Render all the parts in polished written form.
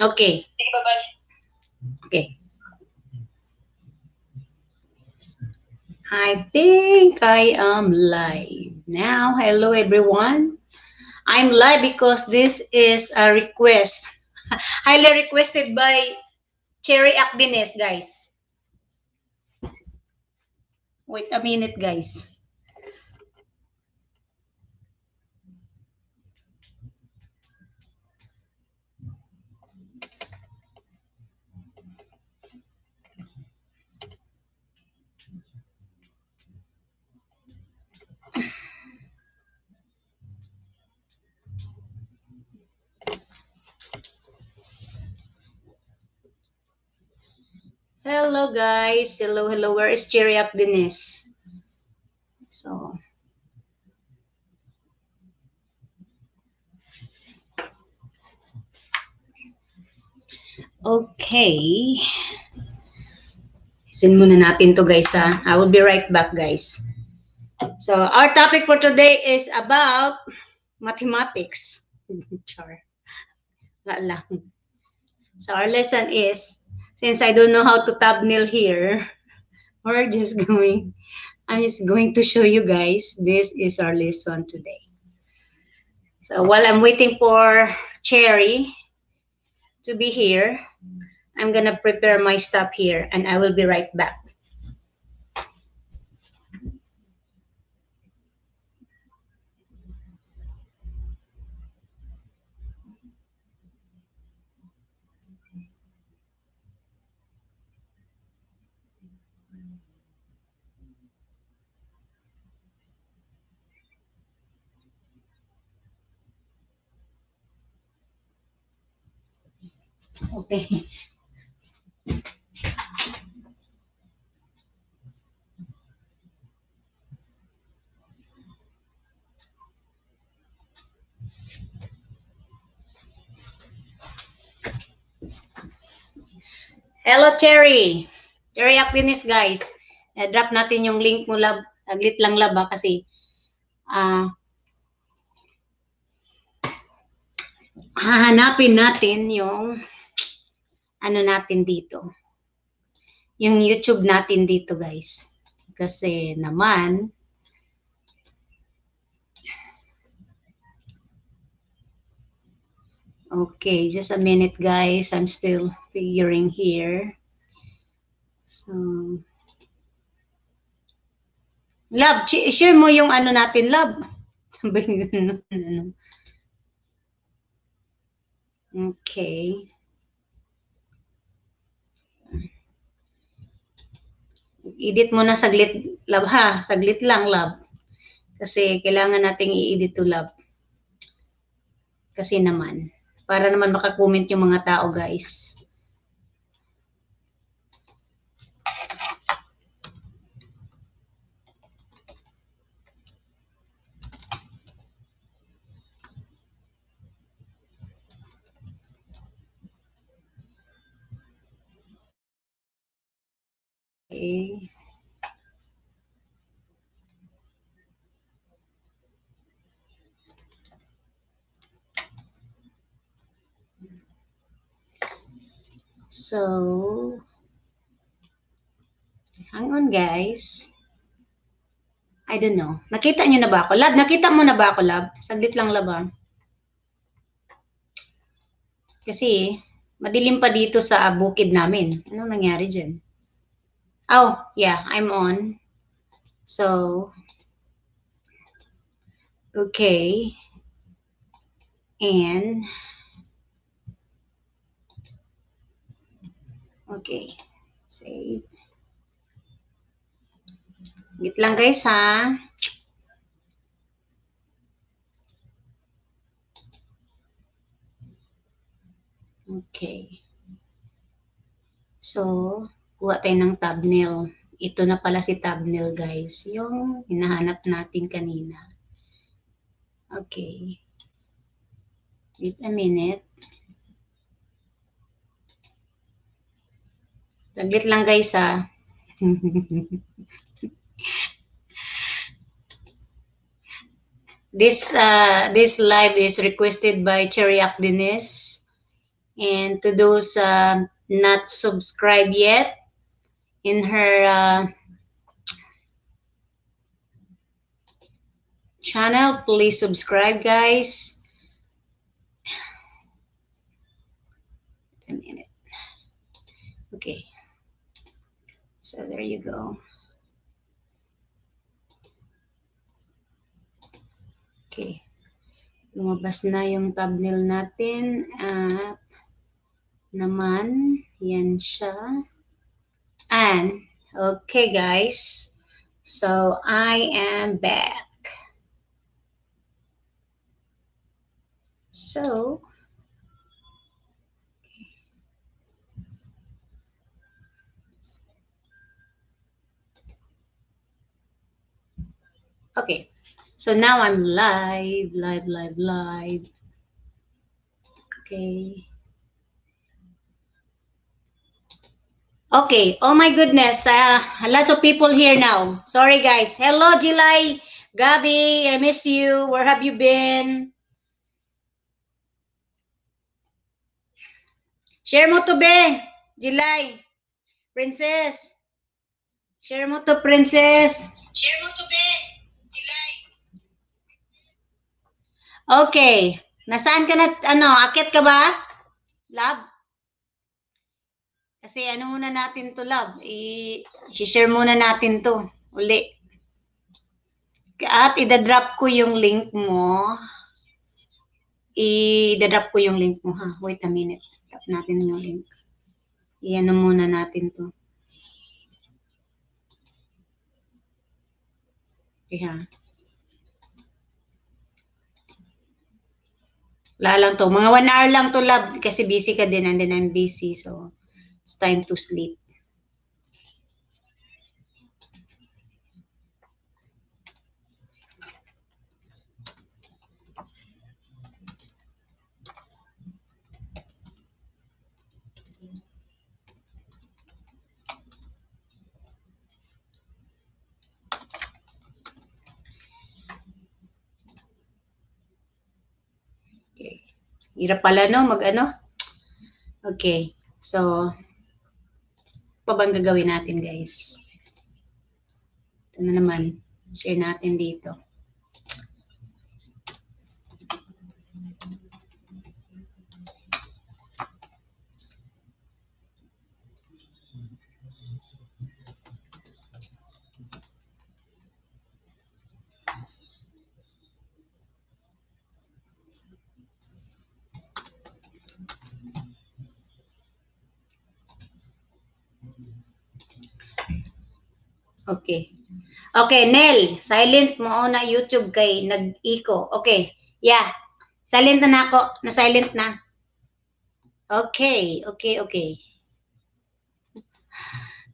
Okay. Okay. I think I am live now. Hello, everyone. I'm live because this is a request, highly requested by Cherry Akdines, guys. Wait a minute, guys. Hello, guys. Hello, hello. Where is Cherry Akdines? So, okay. Isin muna natin to, guys, ha? I will be right back, guys. So, our topic for today is about mathematics. Char. Wala lang. So, our lesson is, since I don't know how to thumbnail here, we're just going, I'm just going to show you guys, this is our lesson today. So, while I'm waiting for Cherry to be here, I'm gonna prepare my stuff here and I will be right back. Okay. Hello, Cherry. Cherry Akdinis, guys. Drop natin yung link mo, lab. Aglit lang, lab, ha, kasi hahanapin natin yung ano natin dito. Yung YouTube natin dito, guys. Kasi naman, okay, just a minute, guys. I'm still figuring here. So, lab, share mo yung ano natin, lab. Okay. Edit mo na saglit, lab, ha? Saglit lang, lab. Kasi kailangan nating i-edit to, lab. Kasi naman, para naman makakomment yung mga tao, guys. Okay. So, hang on, guys. I don't know. Nakita niyo na ba ako? Lab, nakita mo na ba ako, lab? Saglit lang, lab, ha? Kasi, madilim pa dito sa bukid namin. Anong nangyari dyan? Oh, yeah, I'm on. So, okay. And, okay. Save. Git lang, guys, ha? Okay. So, kuha tayo ng thumbnail. Ito na pala si thumbnail, guys. Yung hinahanap natin kanina. Okay. Wait a minute. Saglit lang, guys, ha? This live is requested by Cherry Akdines. And to those not subscribed yet in her channel, please subscribe, guys. A minute. Okay. So there you go. Okay. Lumabas na yung thumbnail natin. At naman, yan siya. And, okay guys. So, I am back. So, okay. So now I'm live. Okay. Okay. Oh my goodness. Lots of people here now. Sorry guys. Hello, Jilay. Gabi, I miss you. Where have you been? Share mo to, be. Jilay. Princess. Share mo to, Princess. Share mo to, be. Jilay. Okay. Nasaan ka na, akit ka ba? Love? Kasi ano muna natin to, love? I-share muna natin to. Uli. At idadrop ko yung link mo. I-drop ko yung link mo, ha? Wait a minute. Tap natin yung link. I-ano muna natin to. Okay, ha? Wala lang to. Mga 1 hour lang to, love. Kasi busy ka din and then I'm busy. So, it's time to sleep. Okay. Hirap pala, no? Mag-ano? Okay. So, pa bang gagawin natin, guys? Ito na naman. Share natin dito. Okay. Okay, Nel, silent mo na YouTube kay nag-echo. Okay. Yeah. Silent na ako. Na-silent na. Okay.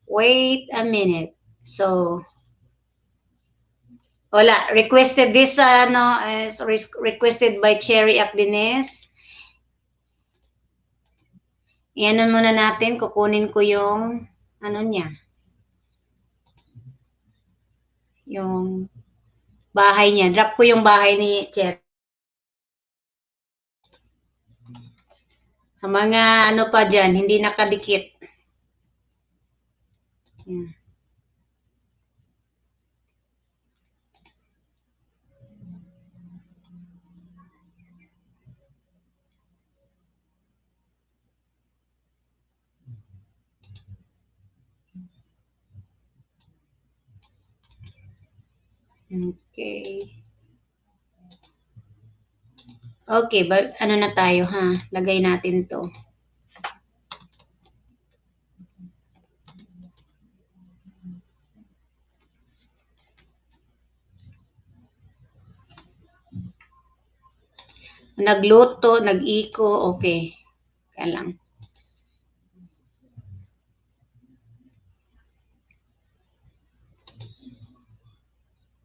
Wait a minute. So, wala. Requested this, is requested by Cherry Acdines. Iyanan muna natin. Kukunin ko yung, niya. Yung bahay niya. Drop ko yung bahay ni Cherry. Sa mga pa dyan, hindi nakadikit. Yeah. Okay. Okay, ano na tayo, ha? Lagay natin to. Nagluto, nag-eco, okay. Kaya lang.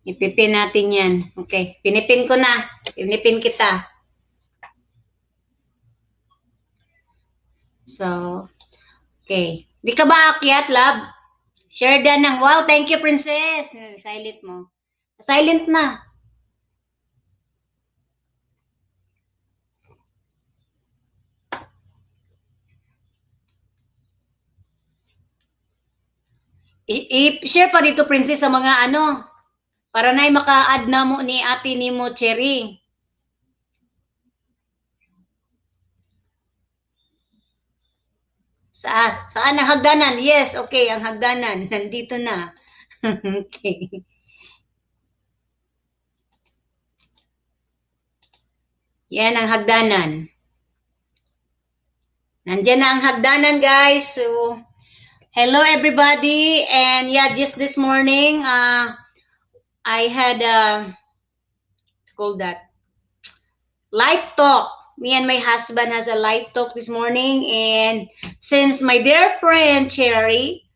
Ipipin natin yan. Okay. Pinipin ko na. Pinipin kita. So, okay. Di ka ba akyat, love? Share dan ng, wow, thank you, princess. Silent mo. Silent na. I-share pa dito, princess, sa mga ano, para na maka-add na mo ni ate ni mo, Cherry. Saan ang hagdanan? Yes, okay, ang hagdanan. Nandito na. Okay. Yan ang hagdanan. Nandiyan na ang hagdanan, guys. So, hello everybody. And yeah, just this morning, I had called that live talk. Me and my husband has a live talk this morning, and since my dear friend Cherry,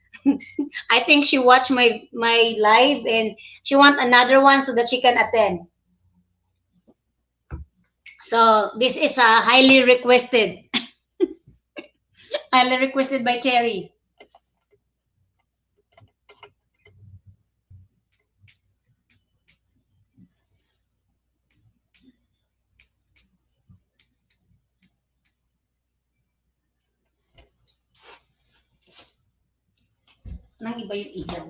I think she watched my live and she want another one so that she can attend. So this is highly requested, highly requested by Cherry. Nang iba yung ilaw.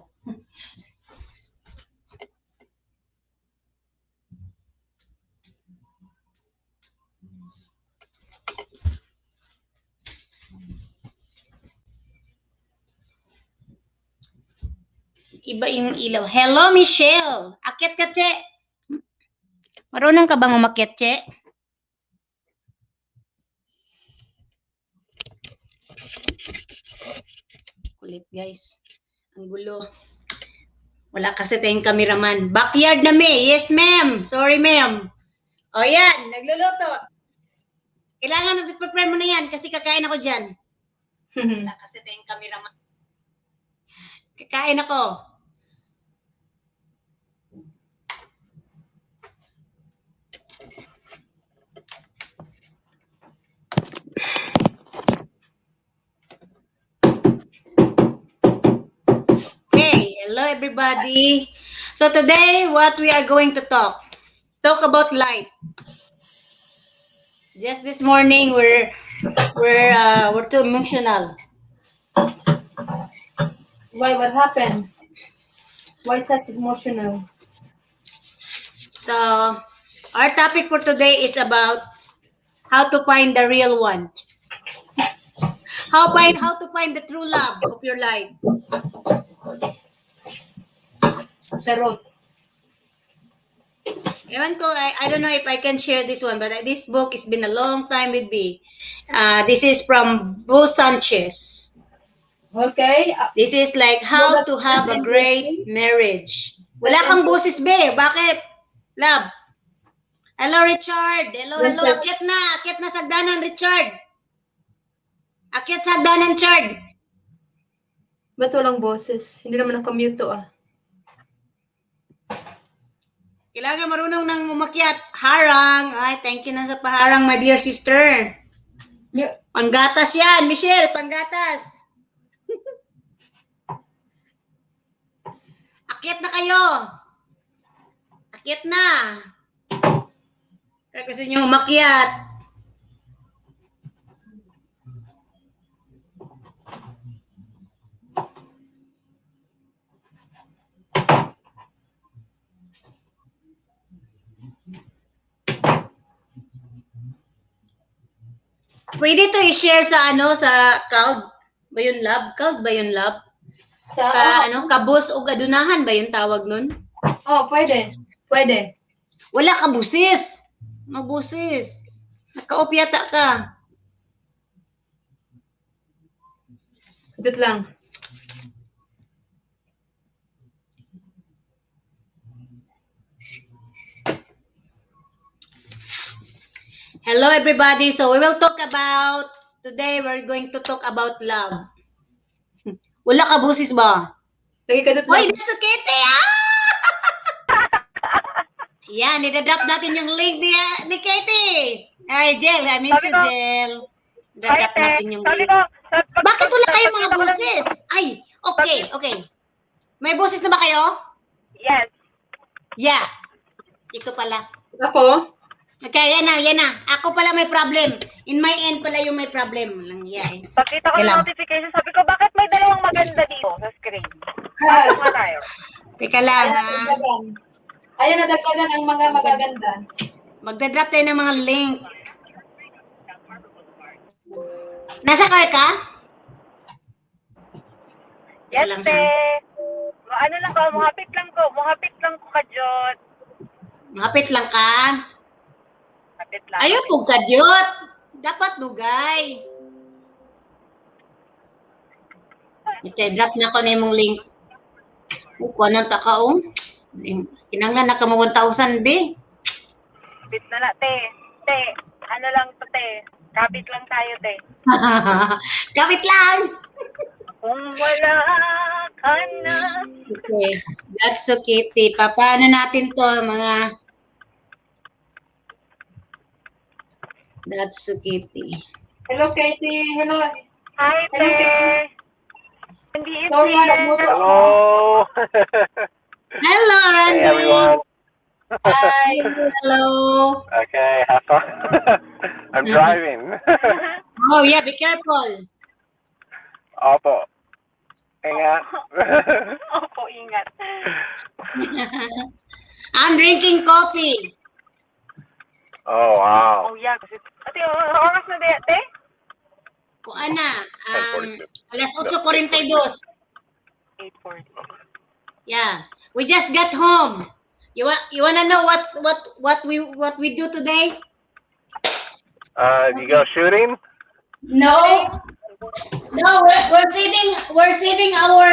Iba yung ilaw. Hello, Michelle. Akyat ka, Che. Marunong ka bang umakyat, Che? Kulit, guys. Ang gulo. Wala kasi tayong cameraman. Backyard na, me. Yes, ma'am. Sorry, ma'am. O, yan. Nagluluto. Kailangan mag-prepare mo na yan kasi kakain ako dyan. Wala kasi tayong cameraman. Kakain ako. Hello everybody. So today what we are going to talk about life. Just this morning we're too emotional. Why? What happened? Why such emotional? So our topic for today is about how to find the real one. How to find the true love of your life. Charot. Ewan ko, I don't know if I can share this one, but this book has been a long time with me. This is from Bo Sanchez. Okay. This is like how to have a great marriage. Wala kang boses, be. Bakit? Love. Hello, Richard. Hello. Akyat na sa hagdanan, Richard. Akyat sa hagdanan, Richard. Ba't walang boses? Hindi naman nakamute to Kailangan marunong nang umakyat. Harang. Ay, thank you na sa paharang, my dear sister. Panggatas yan, Michelle. Panggatas. Akyat na kayo. Akyat na. Kaya gusto nyo umakyat. Pwede to i-share sa sa cloud ba yun, love? Cloud ba yun, love? Sa kabus o gadunahan ba yung tawag nun? Oh, pwede. Wala ka busis. Mabusis. Naka-off yata ka. Dito lang. Hello everybody. So we will talk about, today we're going to talk about love. Wala ka busis ba? Nagkikadot Hoy, lang. that's okay, te. Yan, i-drop natin yung link ni Katie. Ay, Jel. I miss you, Jel. I-drop natin yung link. Bakit wala kayong mga boses? Ay, okay. May boses na ba kayo? Yes. Yeah. Ito pala. Ako? Okay, yan na. Ako pala may problem. In my end pala yung may problem. Yeah. Pagkita ko ng Kailan? notification, sabi ko, bakit may dalawang maganda dito sa screen? Ha. Pasok na tayo. Teka lang, Ayan, ha? nadagdagan. Ayan, nadagdagan ang mga magaganda. Magdadrop tayo ng mga link. Nasa car ka? Teka Yes, lang, te. ha? Ano lang ko, muhapit lang ko ka, Jot. Mapit lang ka? Hapit lang. Ayaw po kadyot. Dapat dugay. Ite-drop na ko na yung link. Kuha ng takaong. Kinangan na ka mo 1,000, be. Hapit na na, te. Te, ano lang to, te. Kapit lang tayo, te. Kapit lang. Kung wala ka na. Okay. That's so kitty. Paano natin to, mga... That's so kitty. Hello, Katie. Hello. Hi, Hello, te. Katie. Hindi Sorry, nagluto ako. Hello. Hello, Randy. Hey everyone. Hi. Hello. Okay, have fun. I'm driving. Oh, yeah, be careful. Opo. Ingat. Opo, ingat. I'm drinking coffee. Oh wow. Oh, yeah. Kasi, ate, oras na di, ate? Kung ana, 10:42. alas 8:42. 8:40. Yeah, we just got home. You wanna know what we do today? You go shooting? No, no, we're saving our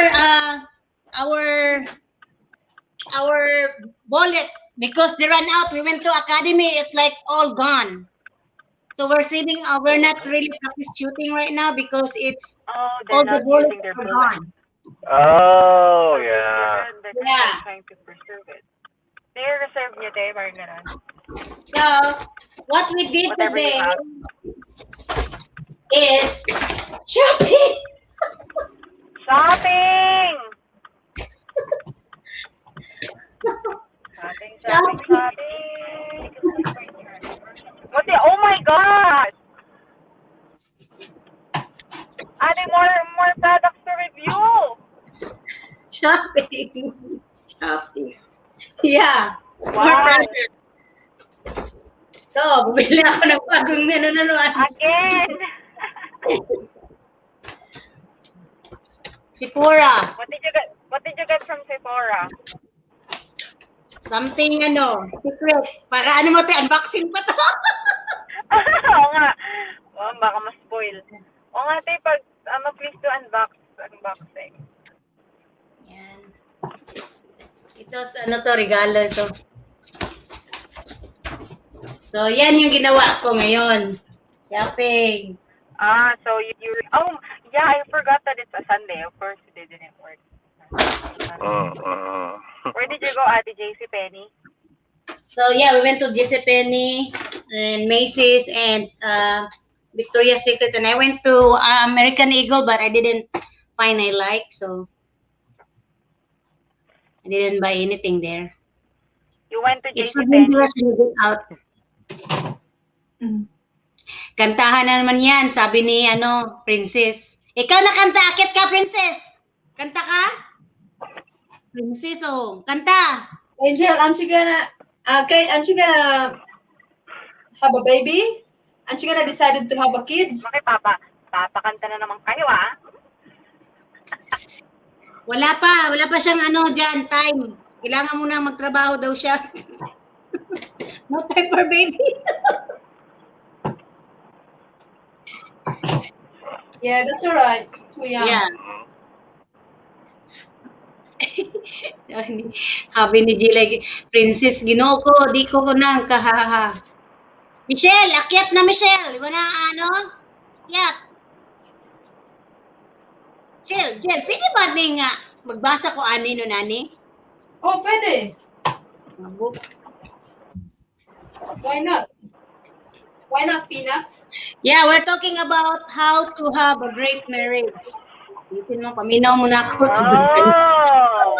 bullet because they ran out. We went to academy. It's like all gone. So we're saving. We're not really practice shooting right now because it's Oh, all they're the not bullets using their are bullets. gone. Oh yeah. They're Yeah. trying to preserve it. They're reserve niyo, te, parang gano'n. So what we did Whatever you today have. is shopping. Shopping! Shopping. What's it? Oh my God! Adding more products to review. Shopping. Shopping. Yeah. More Wow. products. So, bumili ako ng bagong nanunuan. Again! Sephora. What did you get from Sephora? Something secret. Para mo unboxing pa to. Oo nga. Oh, baka ma-spoil. Oo nga, te, pag please do unboxing. Yan. Ito, regalo ito. So, yan yung ginawa ko ngayon. Shopping. So you oh, yeah, I forgot that it's a Sunday. Of course, it didn't work. Where did you go, Ate JC Penny? So, yeah, we went to JCPenney and Macy's and Victoria's Secret. And I went to American Eagle, but I didn't find I like. So, I didn't buy anything there. You went to It's so JC Penny. dangerous when you go out. Kantahan na naman yan, sabi ni Princess. Ikaw na kanta, akit ka, Princess. Kanta ka? Princess, oh. Kanta. Angel, aren't you gonna have a baby? Aren't you gonna decided to have a kids? Bakit, papakanta na naman kayo, ah? Wala pa siyang dyan, time. Kailangan mo na magtrabaho daw siya. No time for baby. Yeah, that's alright. It's too young. Yeah. Habi ni Gila, Princess, ginoo ko, di ko nang kahaha. Michelle, akyat na Michelle. Iba na Akyat. Jill, pwede ba nga magbasa ko ani no nani? Oh, pwede. Book. Why not? Why not, Peanut? Yeah, we're talking about how to have a great marriage. Isin mo, paminaw muna ako. Oh!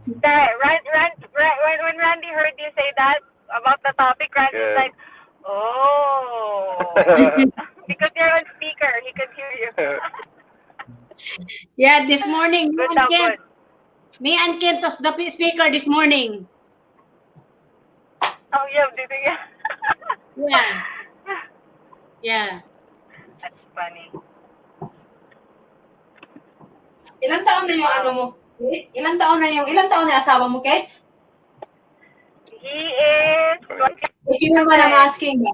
When Randy heard you say that about the topic, Randy's Good. like, Oh. Because you're on speaker, he could hear you. Yeah, this morning, Good daw, good. me and Kent was the speaker this morning. Oh, yeah, dito yan. Yeah. Yeah. That's funny. Ilang taon na yung ano mo? Ilang taon na asawa mo, Kate? He is If you naman I'm asking ba?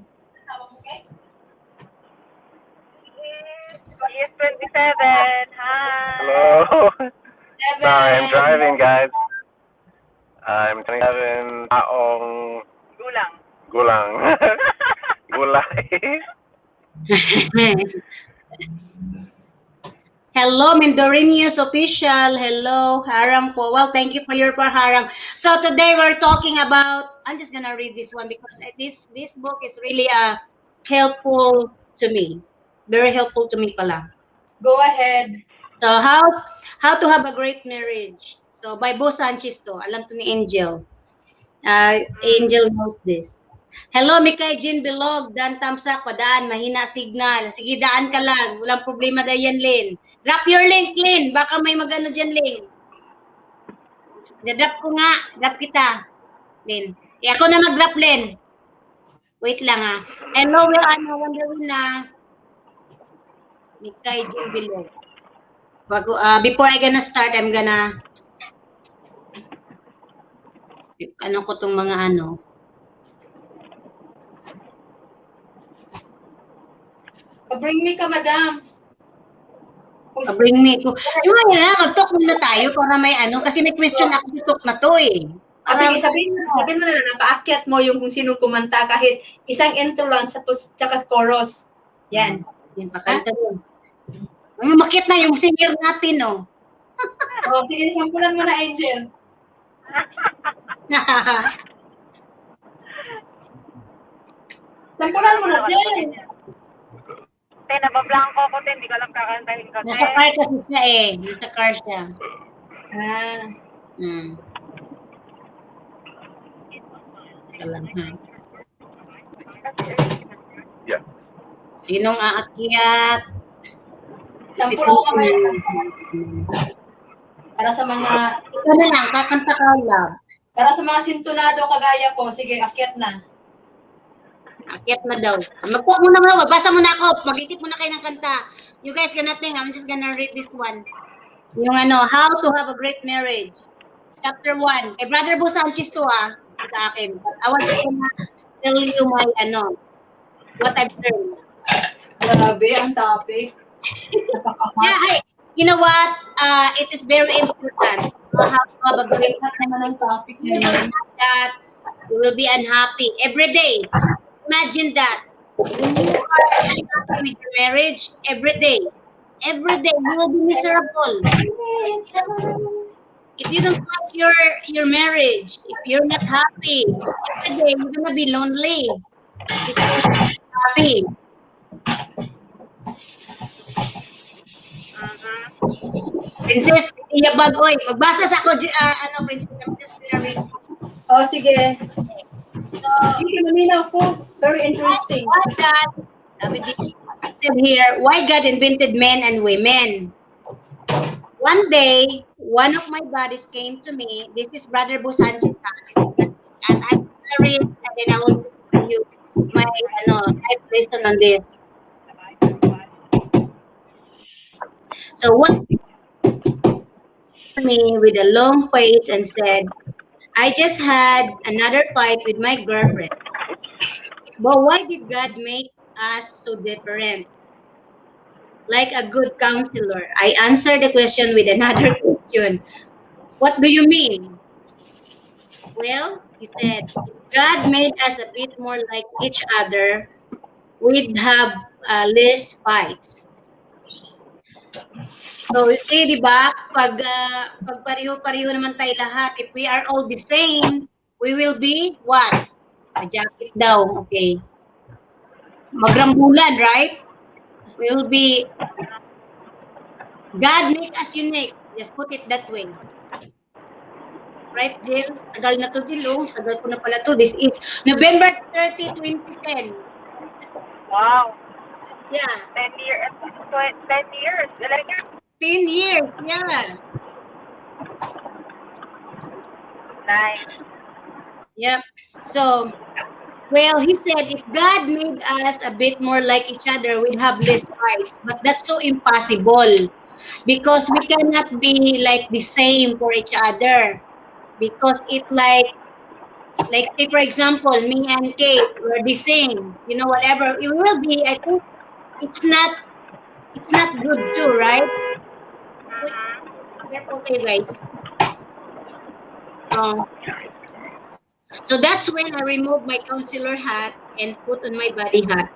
He is 27. Hi. Hello. Seven. Sorry, I'm driving, guys. I'm 27 taong Gulang. gulang. Gulay. Hello, Mendorinius official. Hello, Harang po. Well, thank you for your Harang. So today we're talking about, I'm just gonna read this one because this book is really helpful to me. Very helpful to me pala. Go ahead. So how to have a great marriage. So by Bo Sanchez to. Alam to ni Angel. Angel knows this. Hello, Mikay Jean Bilog, Dan Tamsak, padaan, mahina signal. Sige, daan ka lang. Walang problema daw yan, Lynn. Drop your link, Lynn. Baka may magano dyan, Lynn. Drop ko nga. Drop kita, Lynn. Ako na mag-drop, Lynn. Wait lang, ha. Hello, wondering na. Mikay Jean Bilog. Before I gonna start, I'm gonna ano ko tong mga ano. Bring me ka, madam. Bring me ko. Yung nga na, mag-talk muna tayo para may ano, kasi may question ako sa talk na to eh. Sige, sabihin mo na napaakyat mo yung kung sinong kumanta kahit isang intro lang tsaka chorus. Yan. Yan, pakanta yun. Ay, makit na yung singer natin, oh. Sige, sampulan mo na, Angel. Sampulan mo na, Jen. Nabablanko ko, hindi ko alam kakantahin ko. Nasa car kasi siya eh. Nasa car siya. Alam, ha? Yeah. Sinong aakyat? Sampulan ko mamaya. Para sa mga... Ito na lang, kakanta ka lang. Para sa mga sintunado kagaya ko, sige, akyat na. Akyat na daw. Mag-talk muna nga, magbasa muna ako. Mag-isip muna kayo ng kanta. You guys gonna think, I'm just gonna read this one. Yung ano, How to Have a Great Marriage. Chapter 1. Kay Brother Bo Sanchez to sa akin. But I was just gonna tell you my, ano, what I've learned. Grabe, ang topic. Yeah, hey, you know what? It is very important to have a great naman ang topic you know that you will be unhappy every day. Imagine that. When you are unhappy with your marriage, every day you will be miserable. If you don't like your marriage, if you're not happy, every day you're gonna be lonely. Because you're not happy. Princess, iyabag, oy. Magbasa sa ako, Princess, I'm just gonna read. Sige. So, Hindi naminaw ko. Very interesting. Why God, sabi dito, it said here, why God invented men and women. One day, one of my buddies came to me. This is Brother Bo Sanchez. And I'm gonna read, and then I will tell you my life lesson on this. So one me with a long face and said, I just had another fight with my girlfriend. But why did God make us so different? Like a good counselor, I answered the question with another question. What do you mean? Well, he said, if God made us a bit more like each other, we'd have less fights. So, you see, di ba, pag pareho-pareho naman tayo lahat, if we are all the same, we will be what? A jacket daw, okay. Magrambulan, right? We will be, God make us unique. Just put it that way. Right, Jill? Tagal na to, Jill. Oh. Tagal ko na pala to. This is November 30, 2010. Wow. Yeah. 10 years. 10 years. 11 years. 10 years. Yeah. Nice. Yep. So, well, he said if God made us a bit more like each other, we'd have less fights. But that's so impossible because we cannot be like the same for each other. Because it like say for example, me and Kate we're the same. You know, whatever it will be, I think it's not good too, right? Wait, careful kayo guys. So so that's when I removed my counselor hat and put on my body hat.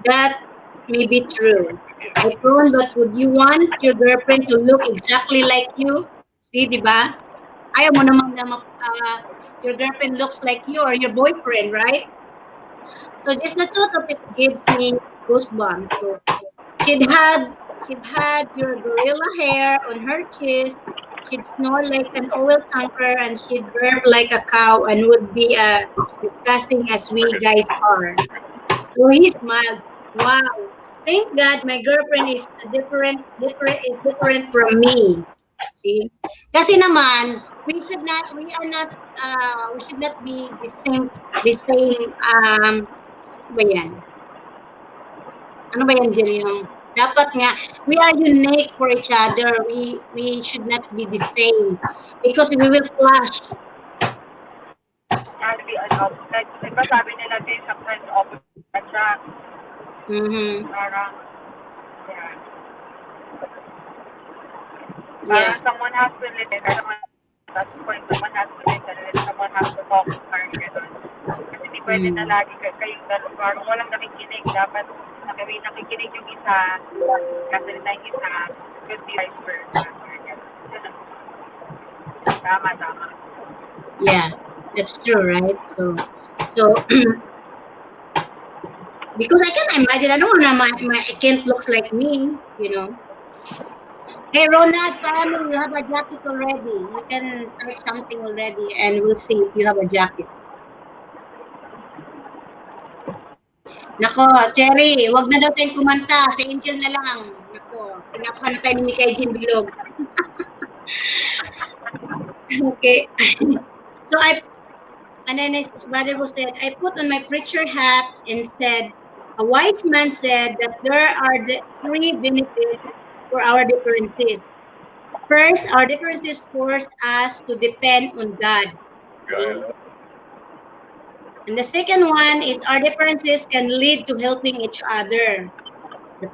That may be true. I prone, but would you want your girlfriend to look exactly like you? See, di ba? Ayaw mo naman na your girlfriend looks like you or your boyfriend, right? So just the thought of it gives me goosebumps. So she'd had your gorilla hair on her chest. She'd snore like an oil tanker and she'd burp like a cow and would be as disgusting as we guys are. So he smiled. Wow. Thank God my girlfriend is different from me. See? Kasi naman, we should not be the same ano ba yan? Ano ba yan, Jill, yung dapat nga we are unique for each other. We should not be the same because we will clash. Has to be an opposite. Diba sabi nila din sa friends opposite attract. Mhm. Parang, yeah. Yeah. Parang someone has to listen. That's the point. Someone has to listen and someone has to talk. Parang gano'n. Kasi hindi pwede na lagi kayong dalawa. Parang walang nakikinig. Dapat nakikinig yung isa. Kasalita yung isa. Could be vice versa. Tama. Yeah. That's true, right? So because I can imagine, I don't want my Kent looks like me, you know. Hey, Ronald, family, you have a jacket already. You can type something already and we'll see if you have a jacket. Nako, Cherry, wag na daw tayong kumanta. Sa Angel na lang. Nako, pinapahan na tayo ni Mikay Jean Bilog. Okay. So and then his brother said, I put on my preacher hat and said, a wise man said that there are the three benefits for our differences. First, our differences force us to depend on God. See? And the second one is our differences can lead to helping each other.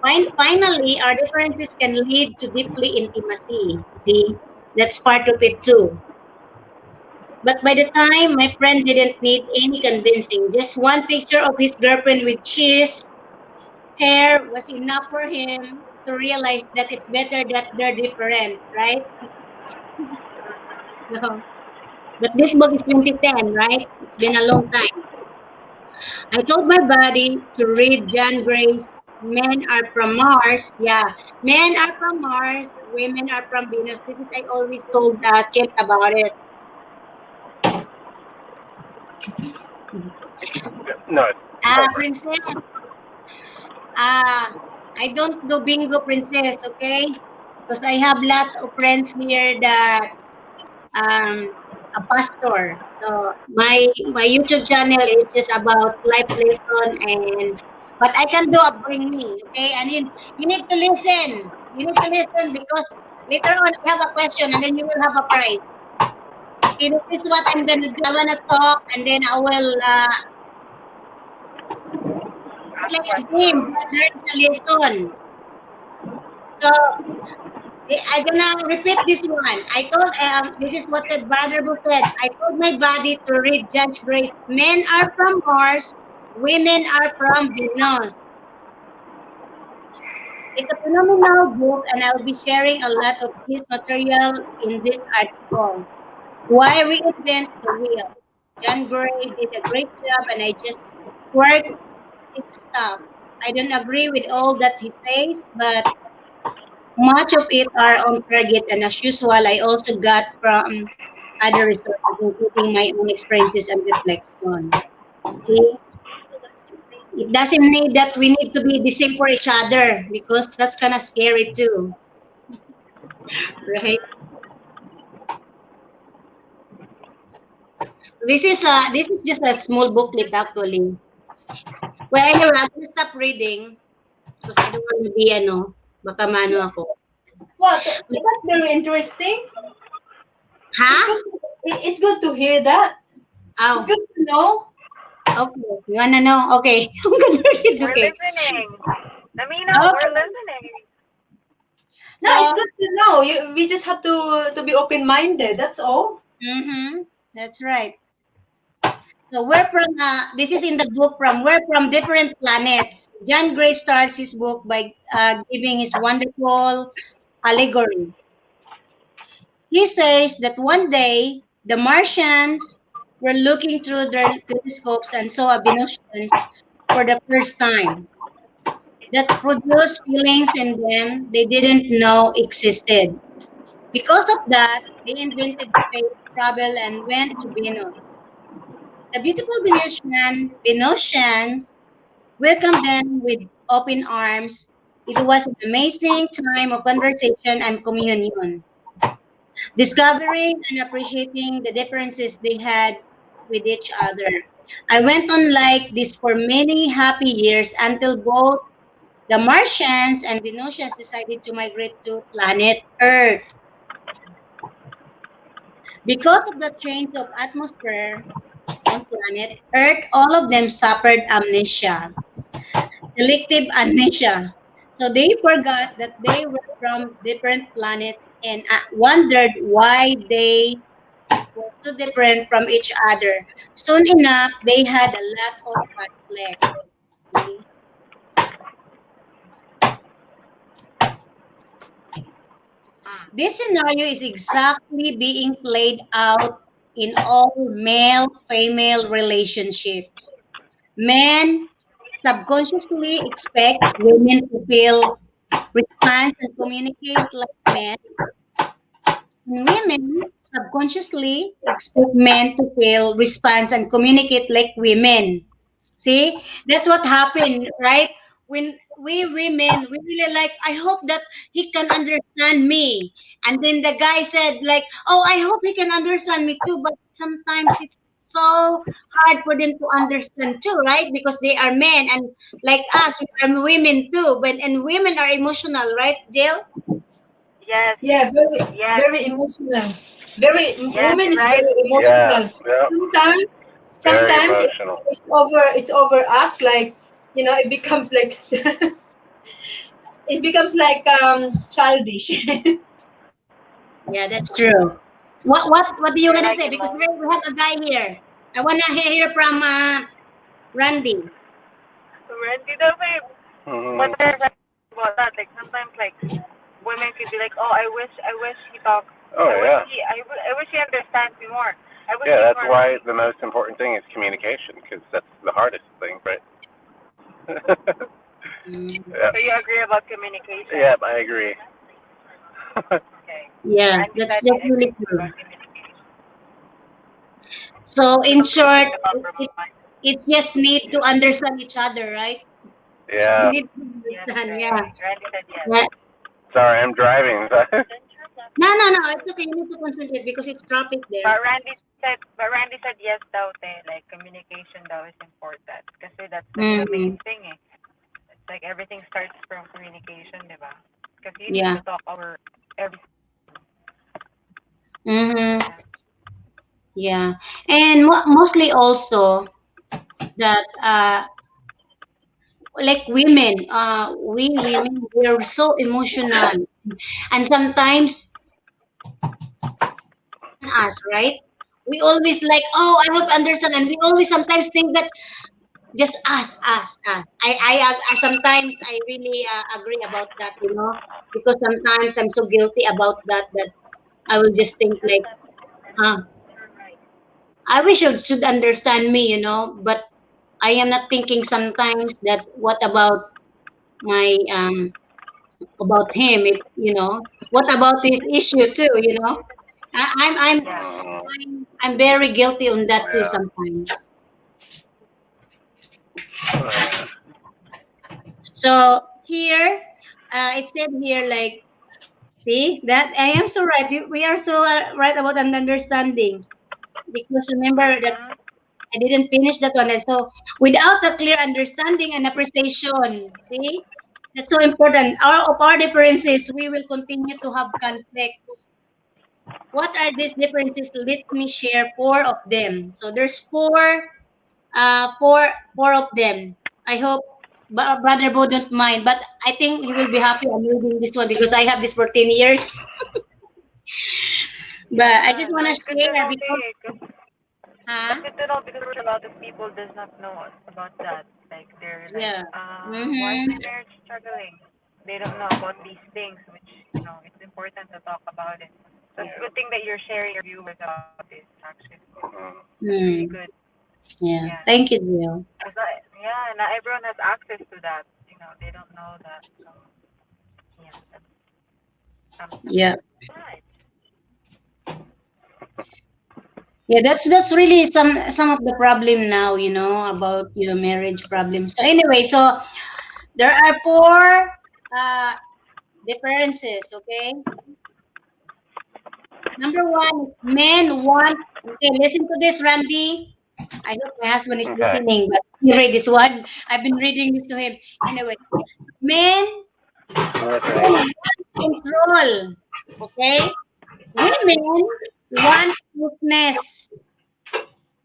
Finally, our differences can lead to deeply intimacy. See, that's part of it too. But by the time my friend didn't need any convincing, just one picture of his girlfriend with cheese hair was enough for him to realize that it's better that they're different, right? So, but this book is 2010, right? It's been a long time. I told my body to read John Gray's Men Are From Mars. Yeah, men are from Mars, women are from Venus. This is, I always told Kent about it. No. Princess. I don't do bingo, Princess, okay? Because I have lots of friends here that a pastor. So my YouTube channel is just about life lesson but I can do a bring me, okay? And you need to listen. You need to listen because later on I have a question and then you will have a prize. See, this is what I'm gonna do. I'm gonna talk and then I will it's like a game, but there is a lesson. So I'm gonna repeat this one. I told this is what the brother who said. I told my body to read Judge Grace. Men are from Mars, women are from Venus. It's a phenomenal book, and I'll be sharing a lot of this material in this article. Why reinvent the wheel? John Gray did a great job, and I just worked his stuff. I don't agree with all that he says, but much of it are on target, and as usual, I also got from other resources, including my own experiences and reflection. See, it doesn't need that we need to be the same for each other because that's kind of scary too, right? This is just a small booklet actually. Well, anyway, I'm gonna stop reading because I don't want to be baka mano ako. Well, that's very interesting. Ha? It's good to hear that. It's Oh, good to know. okay. You wanna know? Okay. I'm gonna read. We're Okay. listening. Namina, Okay. we're listening. No, it's So, good to know. We just have to be open minded. That's all. that's right. So we're from, this is in the book we're from different planets. John Gray starts his book by giving his wonderful allegory. He says that one day the Martians were looking through their telescopes and saw Venusians for the first time that produced feelings in them they didn't know existed. Because of that, they invented space travel and went to Venus. The beautiful Venusians welcomed them with open arms. It was an amazing time of conversation and communion, discovering and appreciating the differences they had with each other. I went on like this for many happy years until both the Martians and Venusians decided to migrate to planet Earth. Because of the change of atmosphere on planet Earth, all of them suffered amnesia, selective amnesia. So they forgot that they were from different planets and wondered why they were so different from each other. Soon enough, they had a lot of conflict. See? This scenario is exactly being played out in all male-female relationships. Men subconsciously expect women to feel, respond, and communicate like men, and women subconsciously expect men to feel, respond, and communicate like women. See, that's what happened, right? When we women, we really like, I hope that he can understand me. And then the guy said, like, oh, I hope he can understand me too. But sometimes it's so hard for them to understand too, right? Because they are men and like us, we are women too. But and women are emotional, right, Jill? Yes, Yeah, yes, very emotional. Very yes, woman is right? very Yeah, emotional. yeah, Sometimes very sometimes emotional. it's overact like it becomes like it becomes like childish. Yeah, that's true. What do you They're gonna like say? Because emotional. we have a guy here. I wanna hear from Randy. Randy the babe. But Hmm. there's about that. Like sometimes, like women could be like, "Oh, I wish he talks. Oh yeah, I wish he understands me more. I wish yeah. he's That's more why like me." the most important thing is communication, because that's the hardest thing, right? Mm, Yeah, So you agree about communication? yeah, I agree. Okay. yeah, Randy that's said he really agrees true. about communication. So in So we short, need to it, compromise. it just need to understand each other, right? We Yeah. need to Yes, understand, yeah. right. Randy said yes. Yeah. Sorry, I'm driving. No, no, no, it's okay. You need to concentrate because it's traffic there. But Randy said yes daw, te. Like communication daw is important. Kasi that's like the main Mm, thing eh. It's like everything starts from communication, di ba? Because you need yeah. to talk over every. Mm-hmm. Yeah. Yeah. And mostly also that like women, we women we are so emotional and sometimes us, right? We always like, oh, I hope you understand, and we always sometimes think that just us. I sometimes I really agree about that, because sometimes I'm so guilty about that that I will just think like, huh, I wish you should understand me, but I am not thinking sometimes that what my about him, if what about this issue too, I'm Yeah. I'm very guilty on that too Yeah. sometimes. Yeah. So here, it said here like, see that I am so right. We are so right about an understanding because remember that Mhm. I didn't finish that one. And so without a clear understanding and appreciation, see, that's so important. Of our differences, we will continue to have conflicts. What are these differences? Let me share four of them. So there's four of them. I hope Brother Bo don't mind, but I think he will be happy I'm reading this one because I have this for 10 years. But I Yeah. just No, want to it's good to share know, because, Kay. It's huh? good to know because a lot of people does not know about that. Like they're like, Yeah. why is Mm-hmm. my marriage struggling? They don't know about these things, which it's important to talk about it. So it's a good thing that you're sharing your viewers about this. Actually, Mhm. that's really Mm. good. Yeah. Yeah. Thank you, Jill. Because yeah, not everyone has access to that. They don't know that. So yeah, that's something. Yeah. Right. Yeah, that's really some of the problem now, about your marriage problem. So anyway, so there are four uh differences, okay? Number one, men want, okay, listen to this, Randy. I hope my husband is Okay. listening, but he read this one. I've been reading this to him. Anyway, so men I'm listening. want control, okay? Women want smoothness.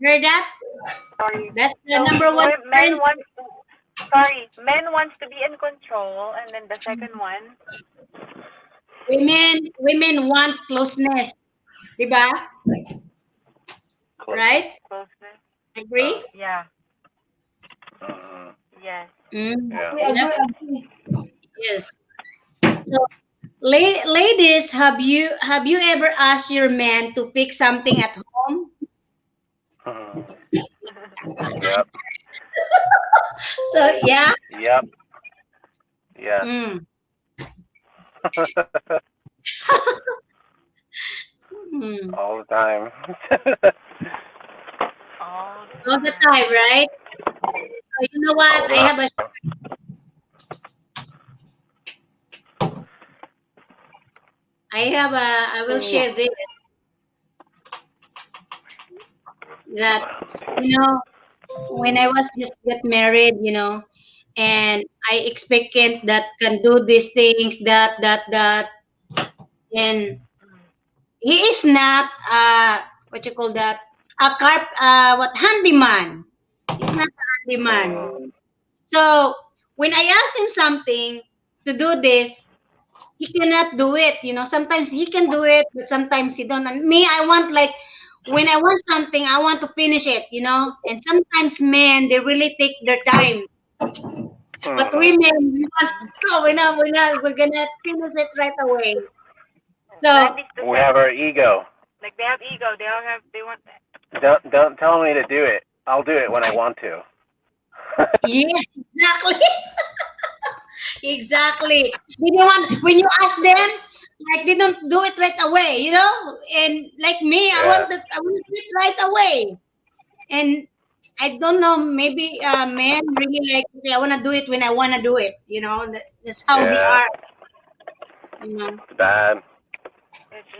Heard that? Sorry. That's the So number one men difference. want. Sorry, men wants to be in control, and then the second one. Women want closeness. Diba? Closeness. Right? Closeness. Agree? Yeah. Mhm. Yes. Mm. Yeah. Agree, Yep. agree. Yes. So, ladies, have you ever asked your man to fix something at home? Mhm. Yep. So, yeah. Yep. Yes. Mm. Mm. All the time. All the All the time. time, right? So, you know All what? the time. I will Ooh. share this that you know when I was just get married, and I expected that can do these things, that, and he is not what you call that, a what, handyman. He's not a handyman. Mhm. So when I ask him something to do this, he cannot do it. Sometimes he can do it, but sometimes he don't. And me, I want like when I want something, I want to finish it. And sometimes men they really take their time, but Mhm. women we want no, we're gonna finish it right away. So Randy's the We same. have our ego. Like they have ego. They all have. They want. Don't tell me to do it. I'll do it when I want to. yes, exactly. Exactly. They don't want when you ask them, like they don't do it right away, And like me, Yeah. I want it right away. And I don't know, maybe men really like, okay, I wanna do it when I wanna do it, That's how they Yeah. you know. It's bad.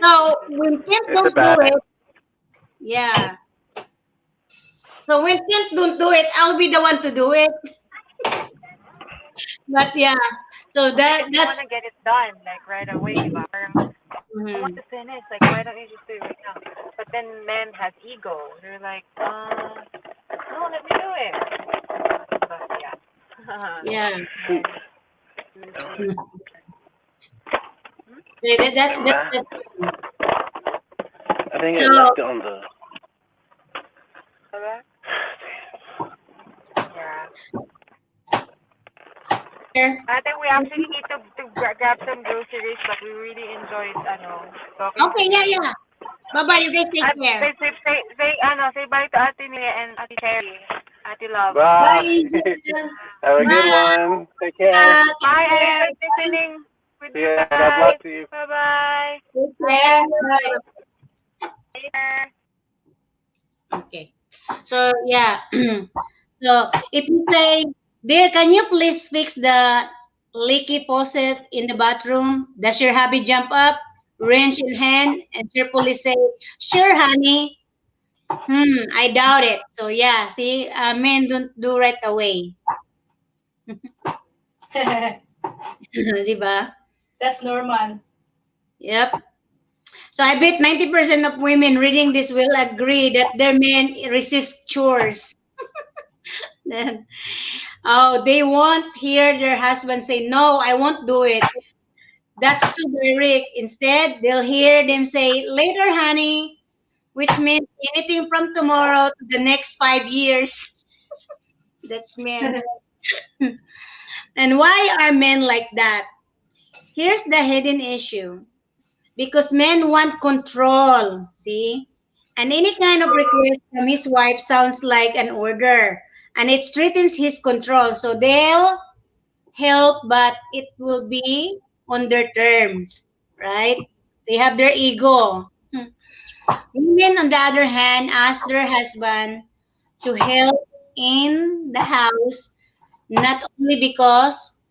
So when Kent It's a don't do bad. it, yeah. So when Kent don't do it, I'll be the one to do it. But yeah, so Because you want that's to get it done like right away, diba? Parang, I want mhm. to finish. Like why don't you just do it right now? But then men has ego. They're like, no, let me do it. But yeah. Yeah. Men Shoot. usually. Mhm. So Never. that's I think I so left it on the. Diba? Yeah. I think we actually need to grab some groceries, but we really enjoyed talking to okay, yeah, you. yeah. Bye bye, you guys take At care. say bye to Ate Nia and Ate Cherry, Ate Love. Bye. Bye, Jill. Have a good Bye. one. Take care. Take Bye, care. everyone listening. See ya. God Goodbye. bless you. Bye bye. Take Bye. care. Bye. later. Okay. So yeah. So if you say, "Dear, can you please fix the leaky faucet in the bathroom?" Does your hubby jump up, wrench in hand, and cheerfully say, "Sure, honey." I doubt it. So yeah, see, men don't do right away. Di ba? That's normal. Yep. So I bet 90% of women reading this will agree that their men resist chores. Then, oh, they won't hear their husband say, "No, I won't do it. That's too direct." Instead, they'll hear them say, "Later, honey," which means anything from tomorrow to the next 5 years. That's men. And why are men like that? Here's the hidden issue. Because men want control, see? And any kind of request from his wife sounds like an order. And it threatens his control. So they'll help, but it will be on their terms, right? They have their ego. Women, on the other hand, ask their husband to help in the house, not only because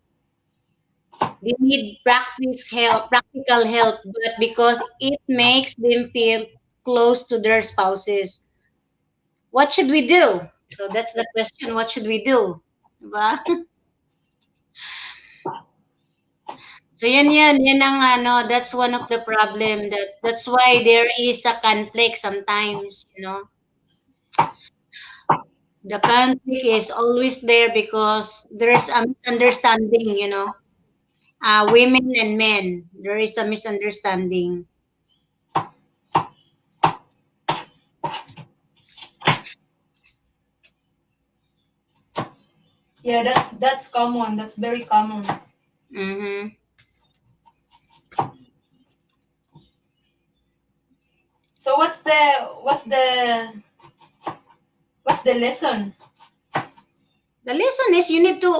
they need practical help, but because it makes them feel close to their spouses. What should we do? So that's the question. What should we do? Diba? So yan ang ano, that's one of the problem that's why there is a conflict sometimes, you know. The conflict is always there because there's a misunderstanding, you know. Women and men, there is a misunderstanding. Yeah, that's common. That's very common. Mm-hmm. So what's the lesson? The lesson is you need to,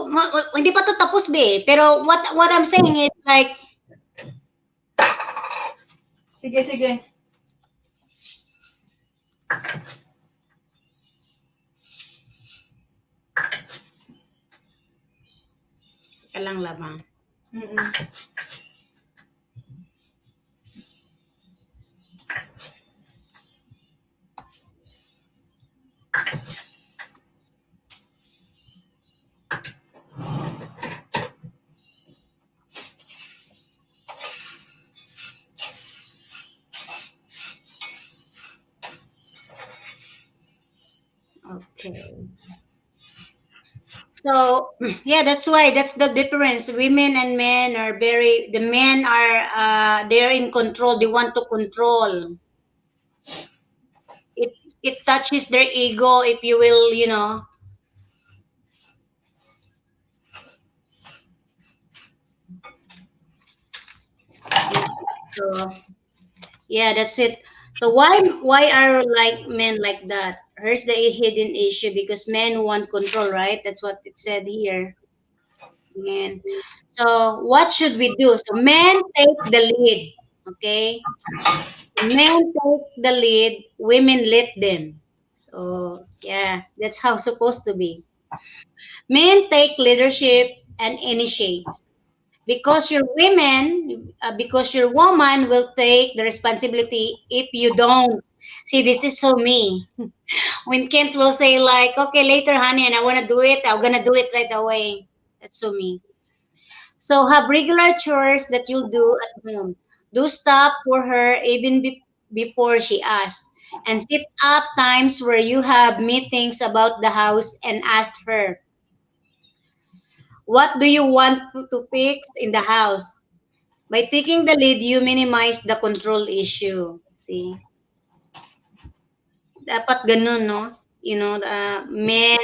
hindi pa to tapos be, pero what I'm saying is like, Sige, sige. kalang lamang. Mm-mm. Okay. So yeah, that's why that's the difference. Women and men are the men are they're in control. They want to control. It it touches their ego, if you will, you know. So yeah, that's it. So why are like men like that? Here's the hidden issue because men want control, right? That's what it said here. And so what should we do? So men take the lead, okay? Men take the lead, women lead them. So yeah, that's how it's supposed to be. Men take leadership and initiate. Because you're women, because your woman will take the responsibility if you don't. See, this is so me. When Kent will say like, "Okay, later, honey, and I want to do it, I'm gonna do it right away." That's so me. So have regular chores that you'll do at home. Do stuff for her even before she asks. And set up times where you have meetings about the house and ask her, "What do you want to fix in the house?" By taking the lead, you minimize the control issue. See? Dapat ganun, no? You know, men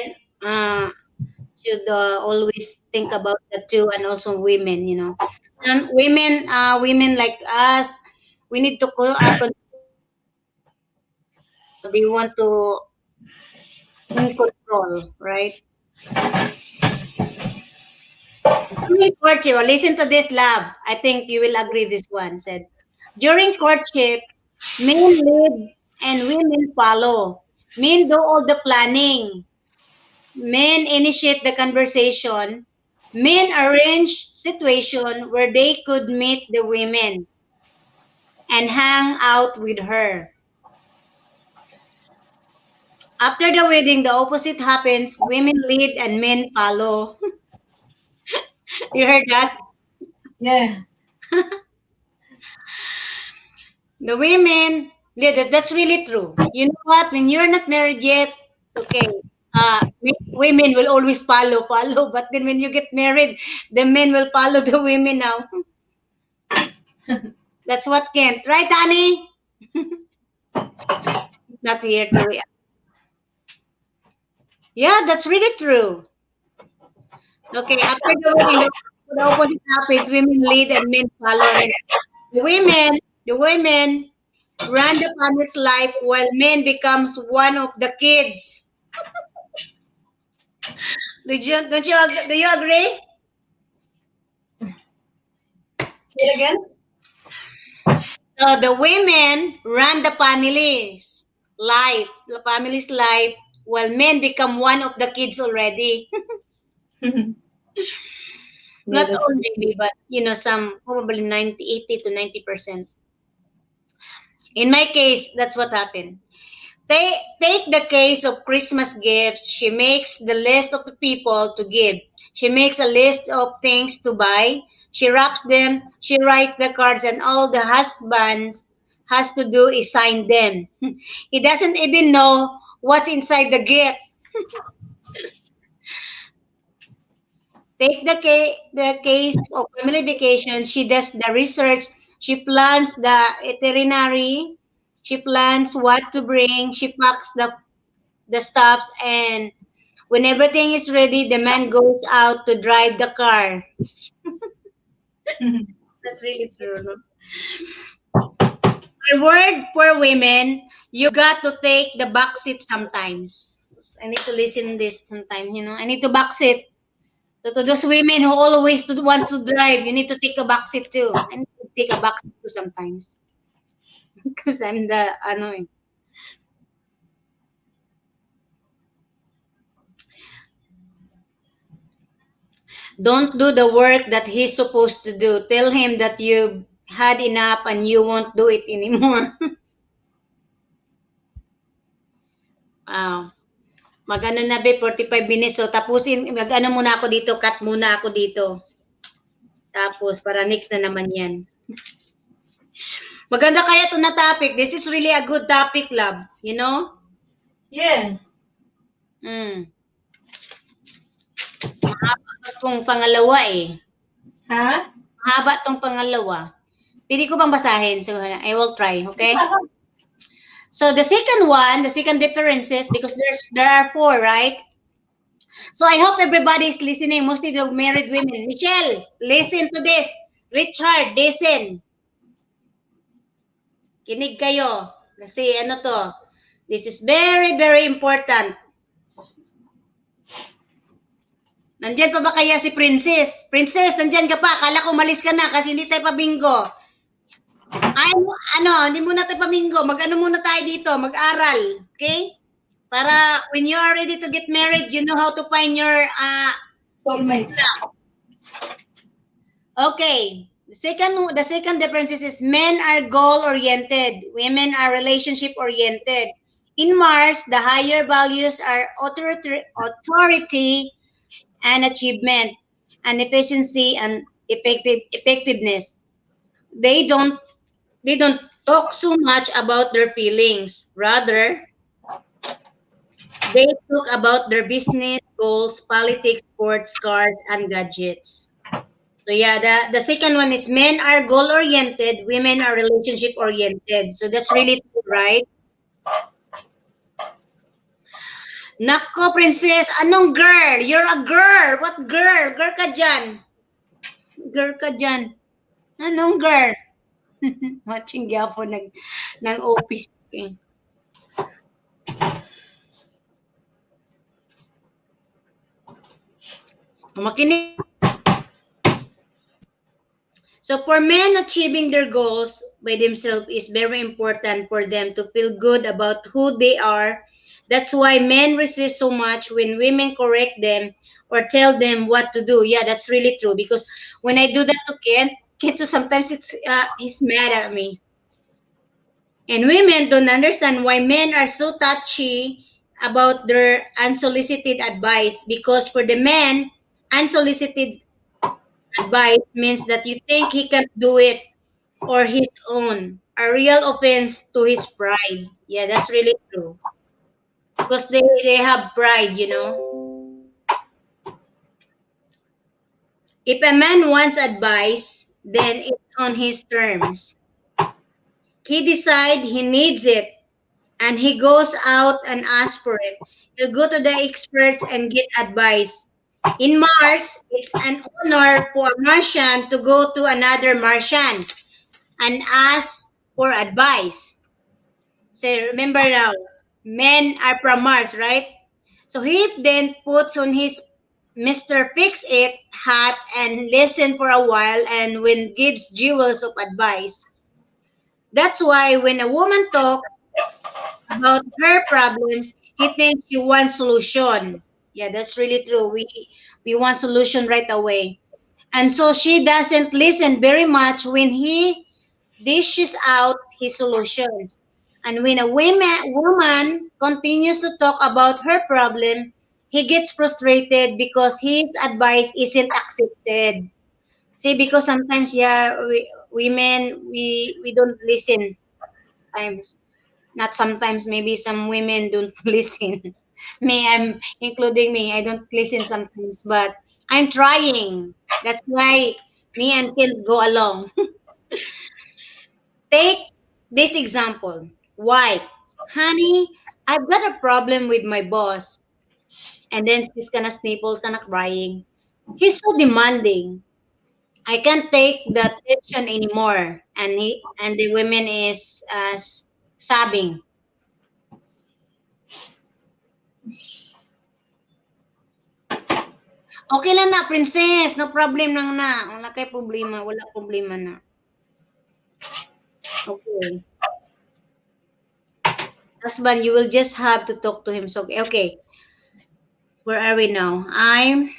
should always think about the two and also women, you know. And women like us, we need to they want to in control, right? During courtship, listen to this, love. I think you will agree this one said. During courtship, men lead and women follow. Men do all the planning. Men initiate the conversation. Men arrange situation where they could meet the women and hang out with her. After the wedding, the opposite happens. Women lead and men follow. You heard that? Yeah. The women, yeah, that's really true. You know what? When you're not married yet, okay, women will always follow. But then when you get married, the men will follow the women now. That's what Kent, right, honey? Not here to react. Yeah, that's really true. Okay, after the wedding, the opposite happens. Women lead and men follow. And the women run the family's life while men becomes one of the kids. Do you agree? Say it again. So the women run the family's life, while men become one of the kids already. Yeah, Not that's all maybe, but some probably 90, 80 to 90%. In my case, that's what happened. Take the case of Christmas gifts. She makes the list of the people to give. She makes a list of things to buy. She wraps them. She writes the cards, and all the husbands has to do is sign them. He doesn't even know what's inside the gifts. Take the case of family vacation. She does the research. She plans the itinerary. She plans what to bring. She packs the stops, and when everything is ready, the man goes out to drive the car. That's really true. No? My word for women, you got to take the back seat sometimes. I need to listen this sometimes, I need to back seat. So to those women who always want to drive, you need to take a back seat too. I need to take a back seat too sometimes. Because I'm the, don't do the work that he's supposed to do. Tell him that you've had enough and you won't do it anymore. Wow. Mag-ano na be, 45 minutes. So tapusin, mag-ano muna ako dito, cut muna ako dito. Tapos, para next na naman yan. Maganda kaya ito na topic. This is really a good topic, love. You know? Yeah. Mahaba tong pangalawa eh. Ha? Mahaba tong pangalawa. Pili ko bang basahin? So, I will try, okay? So, the second differences, because there are 4, right? So, I hope everybody is listening, mostly the married women. Michelle, listen to this. Richard, listen. Kinig kayo. Kasi ano to, this is very, very important. Nandyan pa ba kaya si Princess? Princess, nandyan ka pa. Akala ko umalis ka na kasi hindi tayo pa bingo. Ay, hindi muna tayo pa bingo. Mag-ano muna tayo dito, mag-aral. Okay? Para when you are ready to get married, you know how to find your Soulmates. Okay. The second difference is men are goal-oriented. Women are relationship-oriented. In Mars, the higher values are authority and achievement, and efficiency and effectiveness. They don't talk so much about their feelings. Rather, they talk about their business goals, politics, sports, cars, and gadgets. So yeah, the second one is men are goal oriented, women are relationship oriented. So that's really true, right? Nako, princess, anong girl? You're a girl. What girl? Girl ka dyan. Girl ka dyan. Anong girl? Watching po ng office. Okay. Makinig. So for men, achieving their goals by themselves is very important for them to feel good about who they are. That's why men resist so much when women correct them or tell them what to do. Yeah, that's really true. Because when I do that to Kent sometimes he's mad at me. And women don't understand why men are so touchy about their unsolicited advice. Because for the men, unsolicited advice means that you think he can do it or his own. A real offense to his pride. Yeah, that's really true. Because they have pride, you know. If a man wants advice, then it's on his terms. He decides he needs it and he goes out and asks for it. He'll go to the experts and get advice. In Mars, it's an honor for a Martian to go to another Martian and ask for advice. So remember now, men are from Mars, right? So he then puts on his Mr. Fix It hat and listen for a while and when gives jewels of advice. That's why when a woman talks about her problems, he thinks she wants solution. Yeah, that's really true. We want solution right away. And so she doesn't listen very much when he dishes out his solutions. And when a woman continues to talk about her problem, he gets frustrated because his advice isn't accepted. See, because sometimes, yeah, women, we don't listen times. Not sometimes, maybe some women don't listen. Me, I'm including me. I don't listen sometimes, but I'm trying. That's why me and Phil go along. Take this example. Why? Honey, I've got a problem with my boss. And then she's kind of sniffles, kind of crying. He's so demanding. I can't take the tension anymore. And the women is sobbing. Okay lang na, princess. No problem lang na. Wala kay problema. Wala problema na. Okay. Husband, you will just have to talk to him. So, okay. Where are we now? I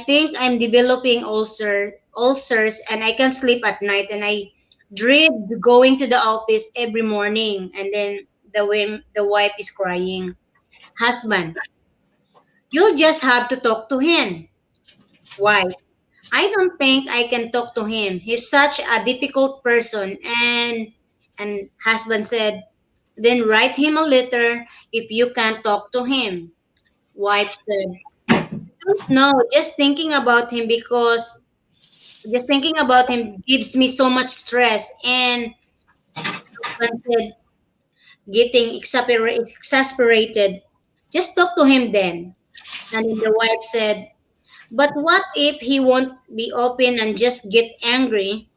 think I'm developing ulcers and I can't sleep at night and I dread going to the office every morning and then the wife is crying. Husband, you'll just have to talk to him. Why? I don't think I can talk to him. He's such a difficult person. And husband said, then write him a letter if you can't talk to him. Wife said, don't know. Just thinking about him gives me so much stress. And husband said, getting exasperated. Just talk to him then. And then the wife said, but what if he won't be open and just get angry?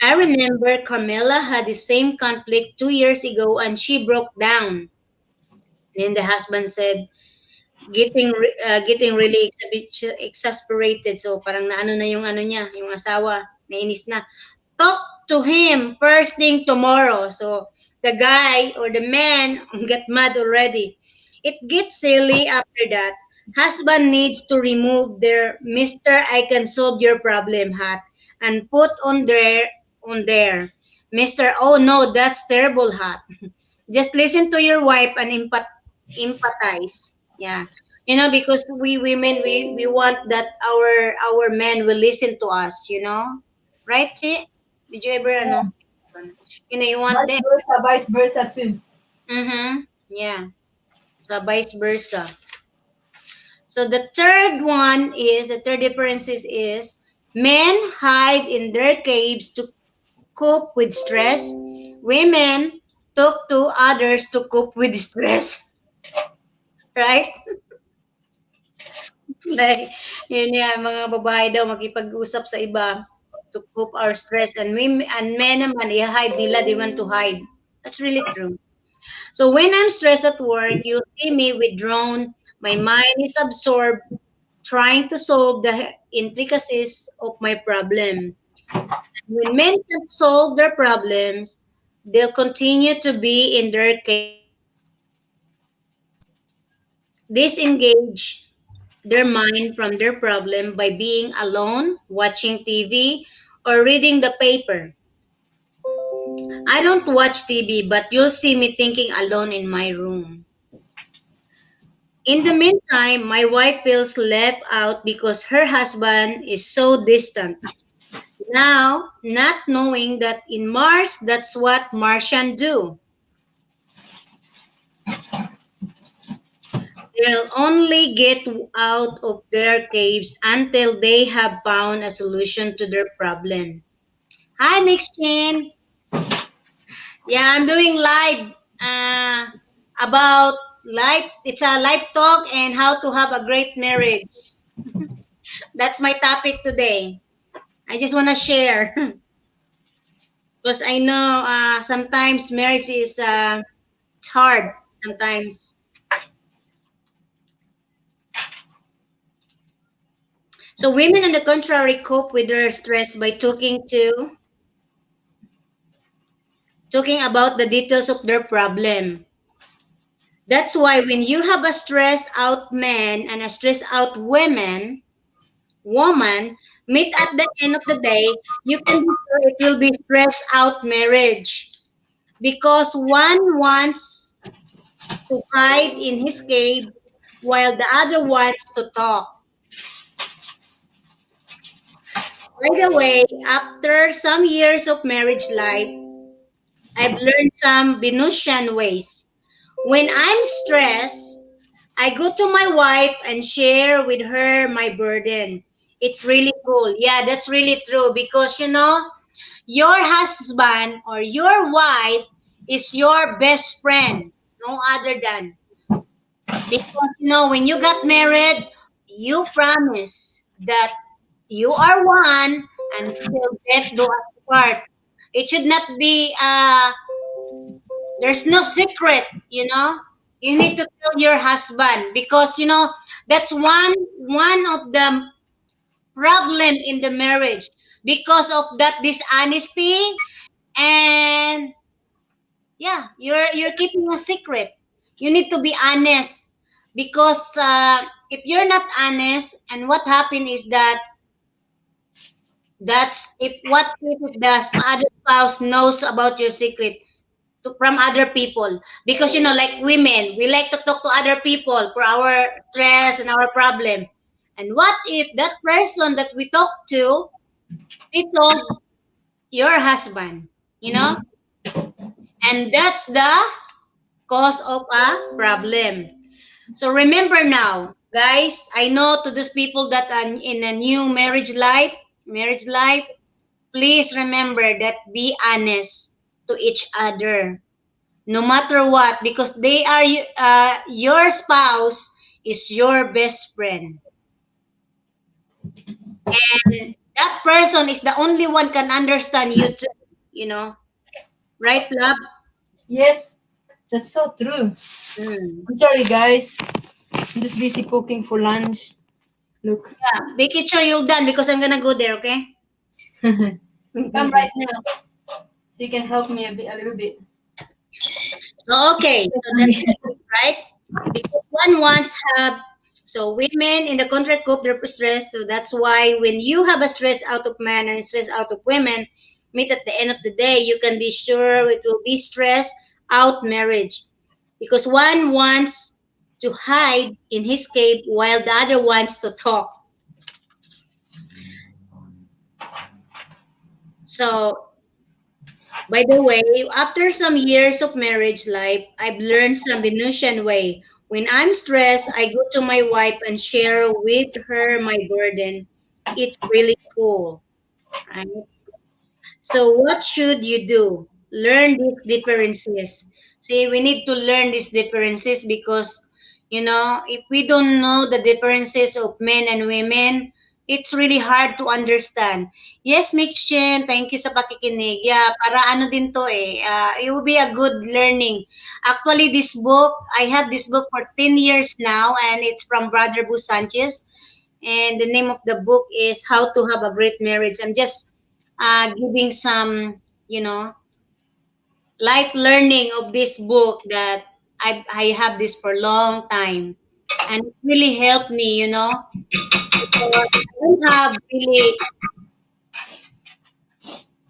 I remember Carmela had the same conflict 2 years ago and she broke down. Then the husband said, getting really exasperated. So parang naano na yung ano niya, yung asawa, nainis na. Talk to him first thing tomorrow. So the guy or the man got mad already. It gets silly after that. Husband needs to remove their Mr. I can solve your problem hat and put on there Mr. Oh no, that's terrible hat. Just listen to your wife and empathize. Yeah. Because we women we want that our men will listen to us, Right, Chi? Did you ever Yeah. you want them. Vice versa too. Mm-hmm. Yeah. So vice versa. So the third differences is men hide in their caves to cope with stress. Women talk to others to cope with stress. Right? Like, yun yan, mga babae daw makipag-usap sa iba to cope our stress. And men naman, i-hide nila, they want to hide. That's really true. So when I'm stressed at work, you'll see me withdrawn. My mind is absorbed trying to solve the intricacies of my problem. When men can't solve their problems, they'll continue to be in their disengage their mind from their problem by being alone, watching TV, or reading the paper. I don't watch TV, but you'll see me thinking alone in my room. In the meantime, my wife feels left out because her husband is so distant. Now, not knowing that in Mars, that's what Martians do. They'll only get out of their caves until they have found a solution to their problem. Hi, Mixin. Yeah, I'm doing live about life. It's a live talk and how to have a great marriage. That's my topic today. I just want to share because I know sometimes marriage is it's hard sometimes. So women, on the contrary, cope with their stress by talking about the details of their problem. That's why when you have a stressed out man and a stressed out woman meet at the end of the day, you can be sure it will be stressed out marriage because one wants to hide in his cave while the other wants to talk. By the way, after some years of marriage life, I've learned some Venusian ways. When I'm stressed, I go to my wife and share with her my burden. It's really cool. Yeah, that's really true because your husband or your wife is your best friend, no other than. Because when you got married, you promise that you are one until death do us part. It should not be there's no secret. You need to tell your husband because that's one of the problem in the marriage because of that dishonesty and yeah, you're keeping a secret. You need to be honest because if you're not honest, and what happened is that's if the other spouse knows about your secret from other people because like women we like to talk to other people for our stress and our problem, and what if that person that we talk to we told your husband you know and that's the cause of a problem. So remember now, guys, I know to those people that are in a new marriage life, please remember that be honest to each other, no matter what, because they are your spouse is your best friend, and that person is the only one can understand you too. You know, right, love? Yes, that's so true. Mm. I'm sorry, guys. I'm just busy cooking for lunch. Look. Yeah, make it sure you're done because I'm gonna go there. Okay. Come right now. So you can help me a little bit. So okay, so that's it, right? Because one wants have so women in the contract cope their stress. So that's why when you have a stress out of man and stress out of women, meet at the end of the day, you can be sure it will be stress out marriage. Because one wants to hide in his cave while the other wants to talk. So by the way, after some years of marriage life, I've learned some Venusian way. When I'm stressed, I go to my wife and share with her my burden. It's really cool, right? So what should you do? Learn these differences. See, we need to learn these differences because, if we don't know the differences of men and women, it's really hard to understand. Yes, Mix Chen, thank you sa pakikinig. Yeah, para ano din to it will be a good learning. Actually, this book, I have this book for 10 years now, and it's from Brother Bo Sanchez. And the name of the book is How to Have a Great Marriage. I'm just giving some, life learning of this book that I have this for a long time. And it really helped me, because I don't have really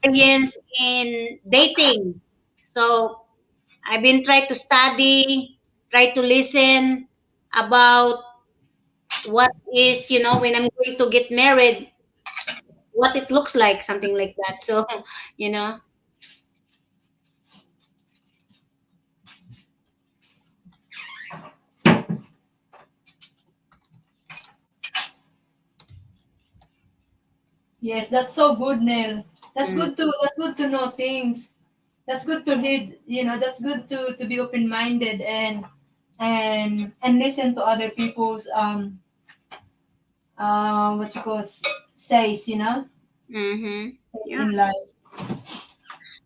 experience in dating. So I've been trying to study, try to listen about what is, when I'm going to get married, what it looks like, something like that. So, you know, Yes, that's so good, Nell. mm, That's good to know things. That's good to read, that's good to be open minded and listen to other people's what you call says, mm-hmm. Yeah. in life.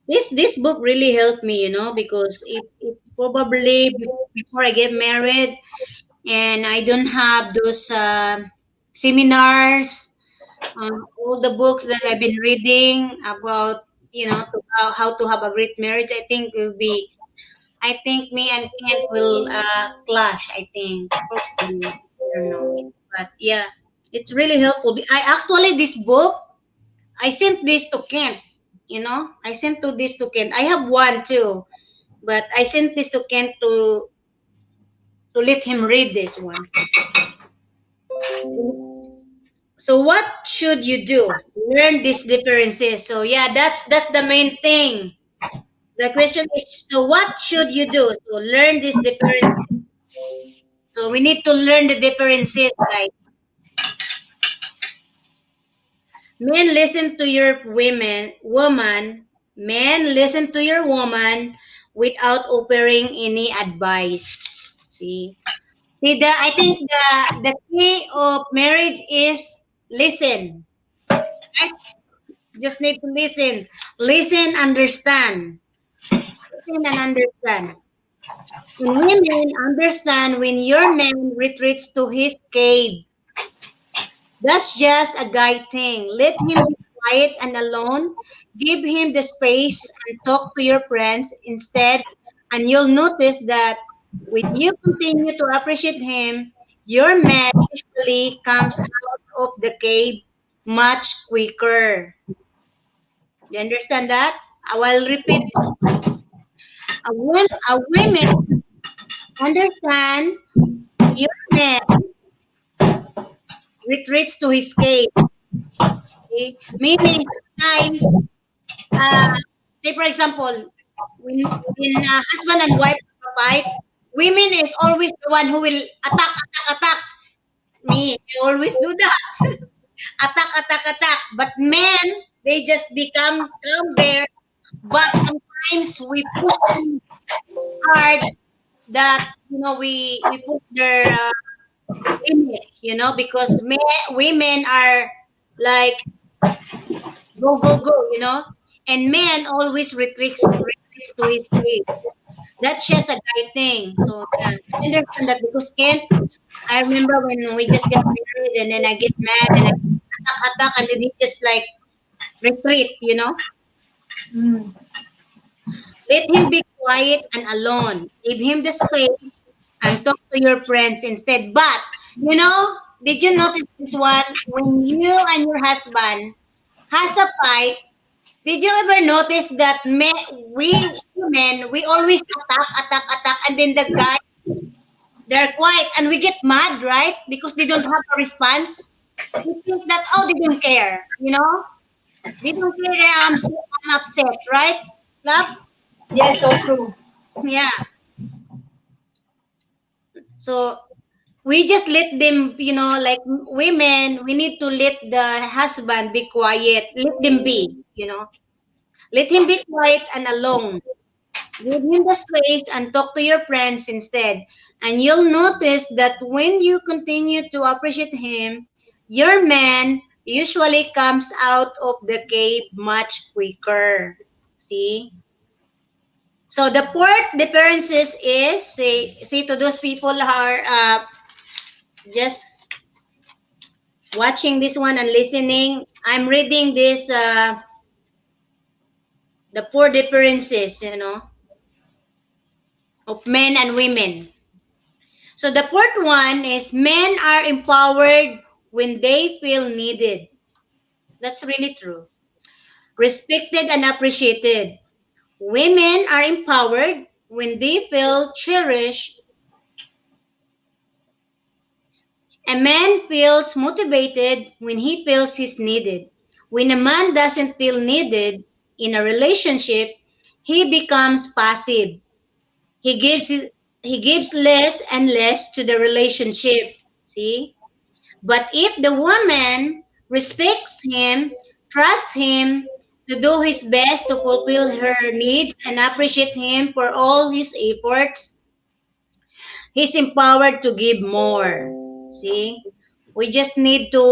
This book really helped me, because it probably before I get married and I don't have those seminars, all the books that I've been reading about, how to have a great marriage. I think me and Kent will clash. I think probably, I don't know, but yeah, it's really helpful. I actually this book I sent this to Kent. I sent this to Kent. I have one too, but I sent this to Kent to let him read this one. So what should you do? Learn these differences. So yeah, that's the main thing. The question is, so what should you do? So learn these differences. So we need to learn the differences, guys. Men, listen to your woman. Men, listen to your woman without offering any advice. See, I think the key of marriage is listen. Right? Just need to listen. Listen, understand. Listen and understand. And women understand when your man retreats to his cave. That's just a guy thing. Let him be quiet and alone. Give him the space and talk to your friends instead. And you'll notice that when you continue to appreciate him, your man usually comes out of the cave much quicker. You understand that? I will repeat. A woman understand your man retreats to his cave. Okay? Meaning sometimes uh, say for example, when husband and wife have a fight, women is always the one who will attack. Me, I always do that. Attack. But men, they just become calm there. But sometimes we push them hard that we push their limits. Because women are like go. And men always retreats to his cave. That's just a guy thing. So yeah, I understand that because Kent, I remember when we just got married and then I get mad and I attack and then he just like retreat. Mm. Let him be quiet and alone. Give him the space and talk to your friends instead. But did you notice this one? When you and your husband has a fight, did you ever notice that we women, we always attack, and then the guy, they're quiet, and we get mad, right? Because they don't have a response. We think that, oh, they don't care. They don't care, I'm upset, right? Love? Yes, so true. Yeah. So we just let them, like women, we need to let the husband be quiet. Let them be. Let him be quiet and alone. Give him the space and talk to your friends instead. And you'll notice that when you continue to appreciate him, your man usually comes out of the cave much quicker. See? So the fourth differences is, see to those people who are just watching this one and listening, I'm reading this the four differences, of men and women. So the fourth one is men are empowered when they feel needed. That's really true. Respected and appreciated. Women are empowered when they feel cherished. A man feels motivated when he feels he's needed. When a man doesn't feel needed in a relationship, he becomes passive. He gives he gives less and less to the relationship. See? But if the woman respects him, trusts him to do his best to fulfill her needs and appreciate him for all his efforts, he's empowered to give more. See? We just need to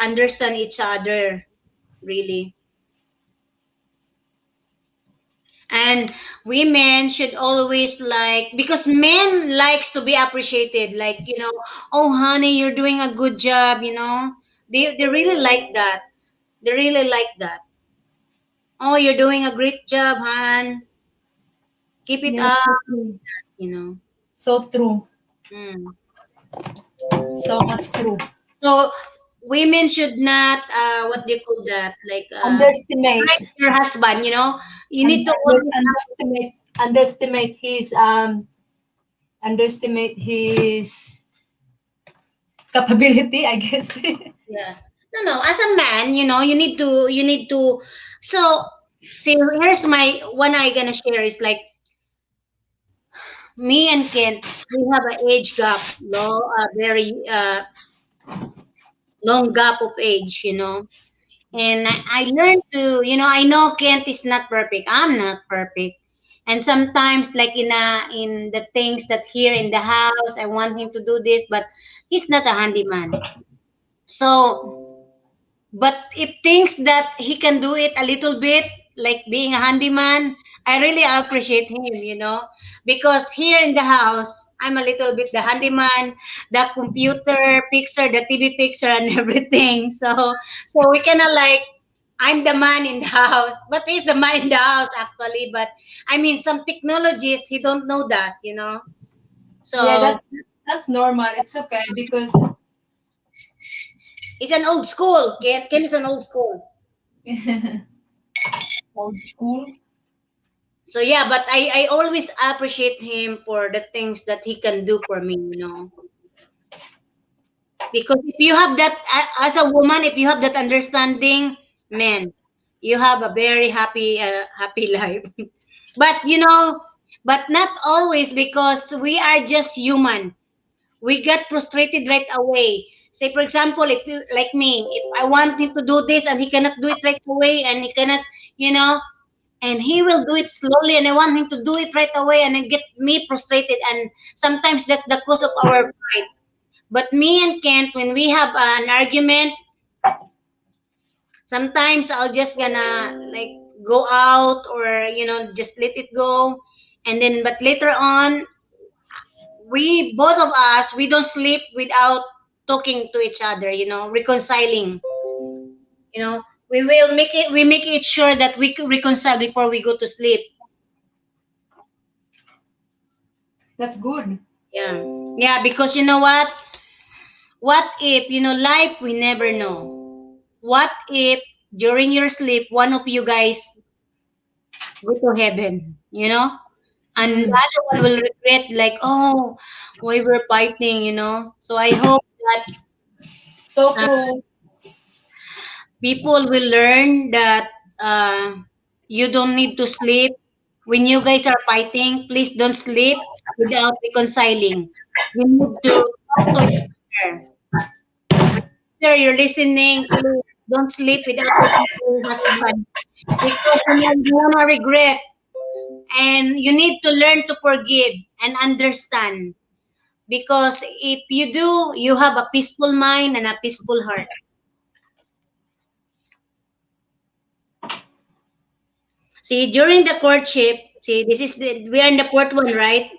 understand each other, really. And women should always like, because men likes to be appreciated, like, oh honey, you're doing a good job, they really like that. They really like that. Oh, you're doing a great job, hon. Keep it Yes, up, so true. you know. So true. Mm. So much true. So women should not what do you call that? Like Underestimate. like your husband, You And need to always underestimate his capability, I guess. yeah. No, as a man, you need to so see, here's my one I gonna share is like me and Kent, we have an age gap, a very long gap of age, And I learned to, I know Kent is not perfect. I'm not perfect. And sometimes like in the things that here in the house, I want him to do this, but he's not a handyman. So but if things that he can do it a little bit, like being a handyman, I really appreciate him, because here in the house, I'm a little bit the handyman, the computer fixer, the TV fixer, and everything. So we kind of like, I'm the man in the house, but he's the man in the house actually. But I mean, some technologies he don't know that. Yeah, So that's normal. It's okay because he's an old school. Ken is an old school. old school. So yeah, but I always appreciate him for the things that he can do for me, Because if you have that as a woman, if you have that understanding, man, you have a very happy life. But but not always, because we are just human. We get frustrated right away. Say for example, if you like me, if I want him to do this and he cannot do it right away, and he cannot, you know, and he will do it slowly, and I want him to do it right away, and it get me frustrated, and sometimes that's the cause of our fight. But me and Kent, when we have an argument, sometimes I'll just gonna like go out, or just let it go, and then but later on, we both of us, we don't sleep without talking to each other, reconciling. We make it sure that we could reconcile before we go to sleep. That's good. Yeah. Yeah, because you know what? What if, life we never know. What if during your sleep one of you guys go to heaven, and the Mm. other one will regret like, oh, we were fighting, So I hope that So uh, true. people will learn that you don't need to sleep. When you guys are fighting, please don't sleep without reconciling. You need to talk to each other. Sir, you're listening, please don't sleep without talking to your husband. Because you want to regret. And you need to learn to forgive and understand. Because if you do, you have a peaceful mind and a peaceful heart. See, during the courtship, see, we are in the fourth one, right?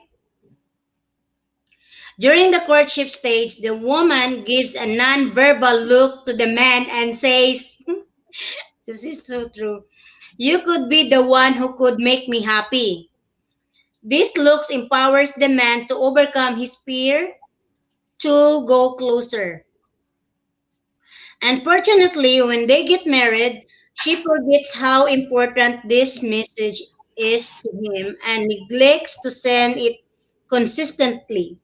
During the courtship stage, the woman gives a non-verbal look to the man and says, this is so true. You could be the one who could make me happy. This looks empowers the man to overcome his fear to go closer. Unfortunately, when they get married, she forgets how important this message is to him and neglects to send it consistently.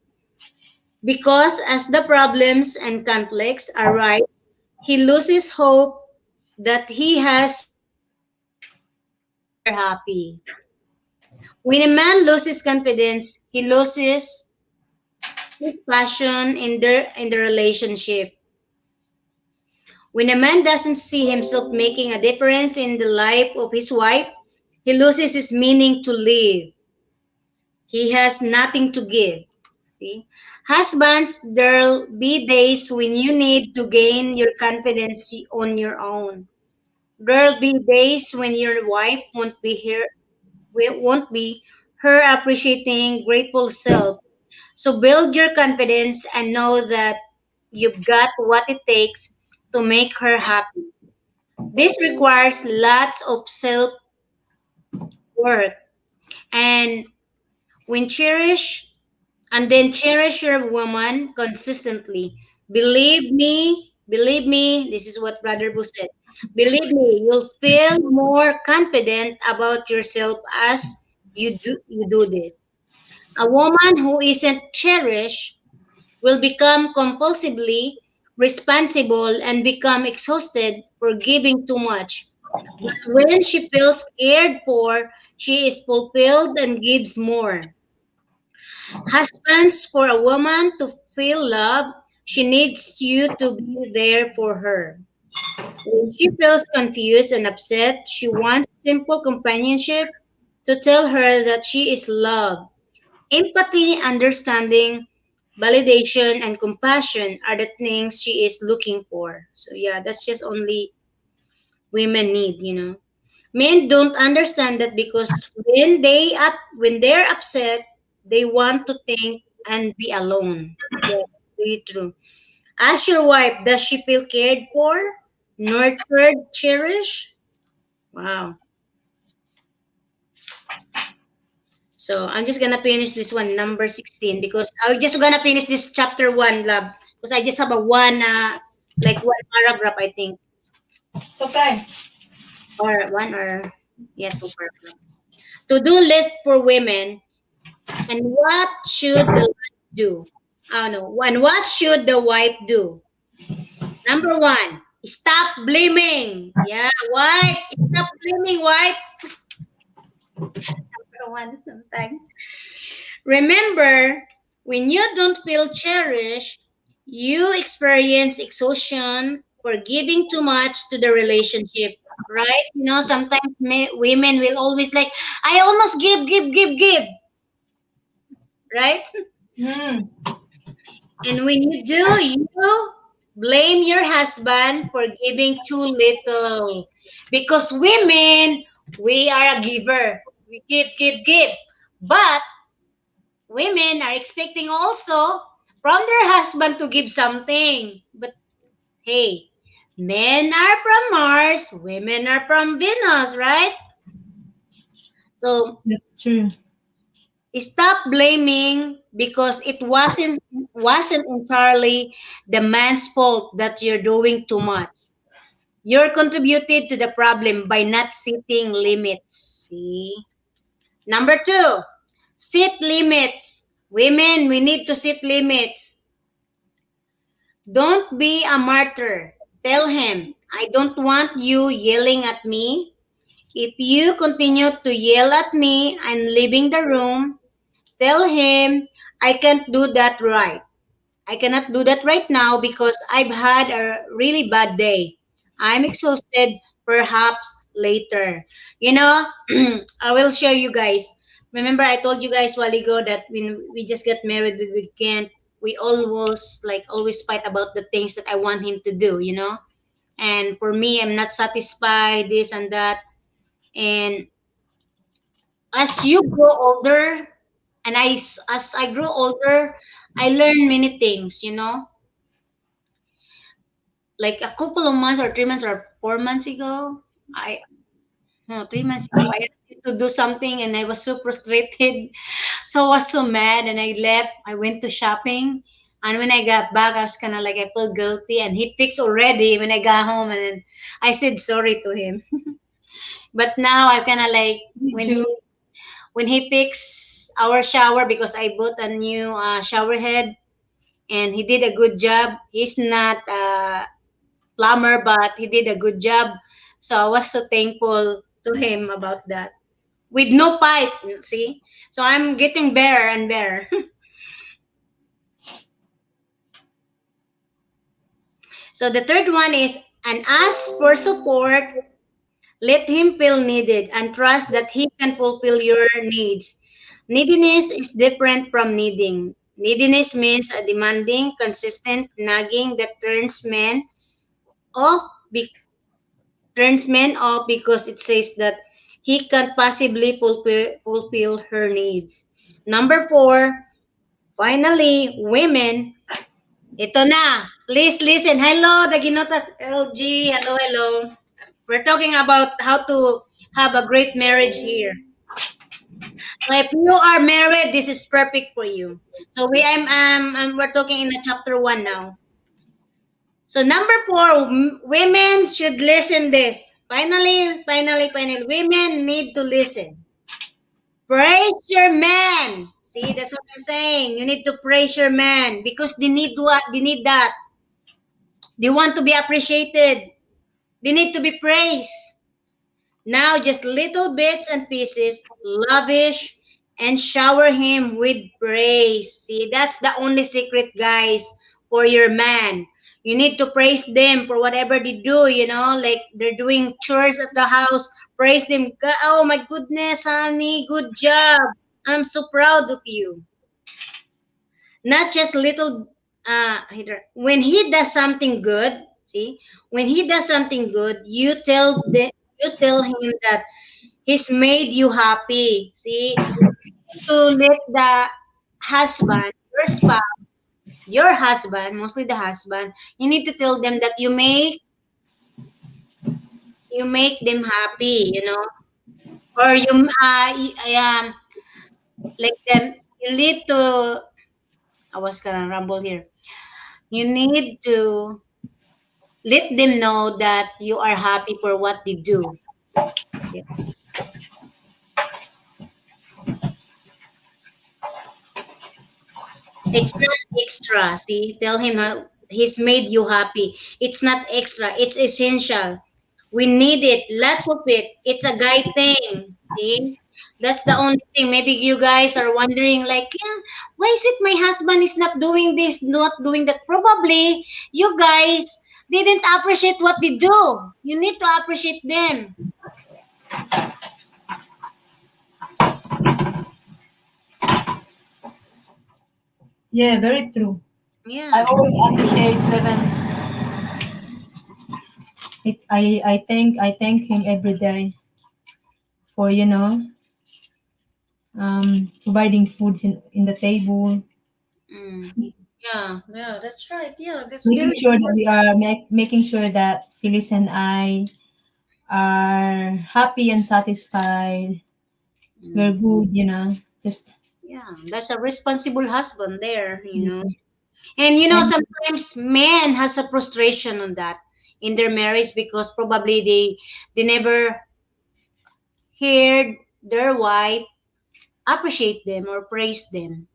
Because as the problems and conflicts arise, he loses hope that he has her happy. When a man loses confidence, he loses his passion in the relationship. When a man doesn't see himself making a difference in the life of his wife, he loses his meaning to live. He has nothing to give. See? Husbands, there'll be days when you need to gain your confidence on your own. There'll be days when your wife won't be her appreciating, grateful self. So build your confidence and know that you've got what it takes to make her happy. This requires lots of self work and when cherish and then cherish your woman consistently. Believe me, this is what Brother Boo said. Believe me, you'll feel more confident about yourself as you do this. A woman who isn't cherished will become compulsively responsible and become exhausted for giving too much. But when she feels cared for, she is fulfilled and gives more. Husbands, for a woman to feel love, she needs you to be there for her. When she feels confused and upset, she wants simple companionship to tell her that she is loved. Empathy, understanding, validation, and compassion are the things she is looking for. So yeah, that's just only women need. Men don't understand that because when they're upset, they want to think and be alone. Yeah, that's really true. Ask your wife, does she feel cared for, nurtured, cherished? Wow. So I'm just gonna finish this one, number 16, because I'm just gonna finish this chapter one, love, because I just have a one paragraph, I think, It's okay. or one or yeah, two paragraph. To-do list for women, and what should the wife do? Oh no, and what should the wife do? Number one, stop blaming. Yeah, wife, stop blaming, wife. Number one, sometimes. Remember, when you don't feel cherished, you experience exhaustion for giving too much to the relationship, right? Sometimes women will always like, I almost give, right? Mm. And when you do, you blame your husband for giving too little. Because women, we are a giver. We give. But women are expecting also from their husband to give something. But hey, men are from Mars, women are from Venus, right? So That's true. stop blaming because it wasn't entirely the man's fault that you're doing too much. You're contributed to the problem by not setting limits. See? Number two, set limits. Women, we need to set limits. Don't be a martyr. Tell him, I don't want you yelling at me. If you continue to yell at me, I'm leaving the room. Tell him, I can't do that right. I cannot do that right now because I've had a really bad day. I'm exhausted, perhaps later. You know, I will share you guys. Remember, I told you guys a while ago that when we just got married, we can't, we always fight about the things that I want him to do. And for me, I'm not satisfied, this and that. And as you grow older, and as I grow older, I learn many things. Like a couple of months or 3 months or 4 months ago, I No, 3 months ago, I asked you to do something and I was so frustrated. So I was so mad and I left. I went to shopping. And when I got back, I was kind of like, I felt guilty. And he fixed already when I got home. And then I said sorry to him. But now I kind of like, Me when too. when he fixed our shower because I bought a new shower head and he did a good job. He's not a plumber, but he did a good job. So I was so thankful to him about that. With no fight, see? So I'm getting better and better. So the third one is and ask for support. Let him feel needed and trust that he can fulfill your needs. Neediness is different from needing. Neediness means a demanding, consistent nagging that off be- turns men off because it says that he can't possibly fulfill her needs. Number four, finally, women. Ito na. Please listen. Hello, Daginotas LG. Hello, hello. We're talking about how to have a great marriage here. So if you are married, this is perfect for you. So we're talking in the chapter one now. So number four, women should listen this. Finally, women need to listen. Praise your man. See, that's what I'm saying. You need to praise your man because they need what? They need that. They want to be appreciated. They need to be praised. Now, just little bits and pieces, lavish, and shower him with praise. See, that's the only secret, guys, for your man. You need to praise them for whatever they do, like they're doing chores at the house. Praise them. Oh, my goodness, honey, good job. I'm so proud of you. Not just little, when he does something good, see, when he does something good, you tell him that he's made you happy. See, to let the husband, your husband, mostly the husband, you need to tell them that you make them happy, or like them. You need to. I was gonna rumble here. You need to let them know that you are happy for what they do. Yeah. It's not extra. See, tell him how he's made you happy. It's not extra. It's essential. We need it. Lots of it. It's a guy thing. See, that's the only thing. Maybe you guys are wondering, like, yeah, why is it my husband is not doing this, not doing that? Probably you guys didn't appreciate what they do. You need to appreciate them. Yeah, very true. I Yeah. always appreciate Levin's. I thank him every day for providing foods in the table, Mm. Yeah, that's right. Yeah, that's making very sure that we important. are making sure that Phyllis and I are happy and satisfied. We're Mm. good. Just Yeah, that's a responsible husband there. yeah. And And sometimes men has a frustration on that in their marriage because probably they never heard their wife appreciate them or praise them.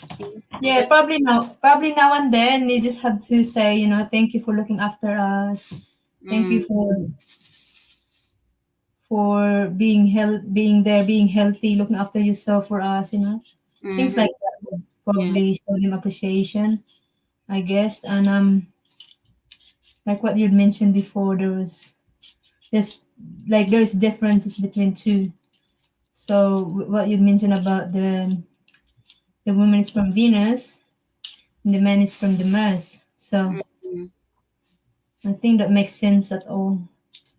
See, yeah, that's probably now and then you just have to say, thank you for looking after us. Thank you mm, for being there, being healthy, looking after yourself for us. Things mm-hmm, like that would yeah, probably show them appreciation, I guess. And like what you'd mentioned before, there's there's differences between two. So what you mentioned about the woman is from Venus and the man is from the Mars. So mm-hmm, I think that makes sense at all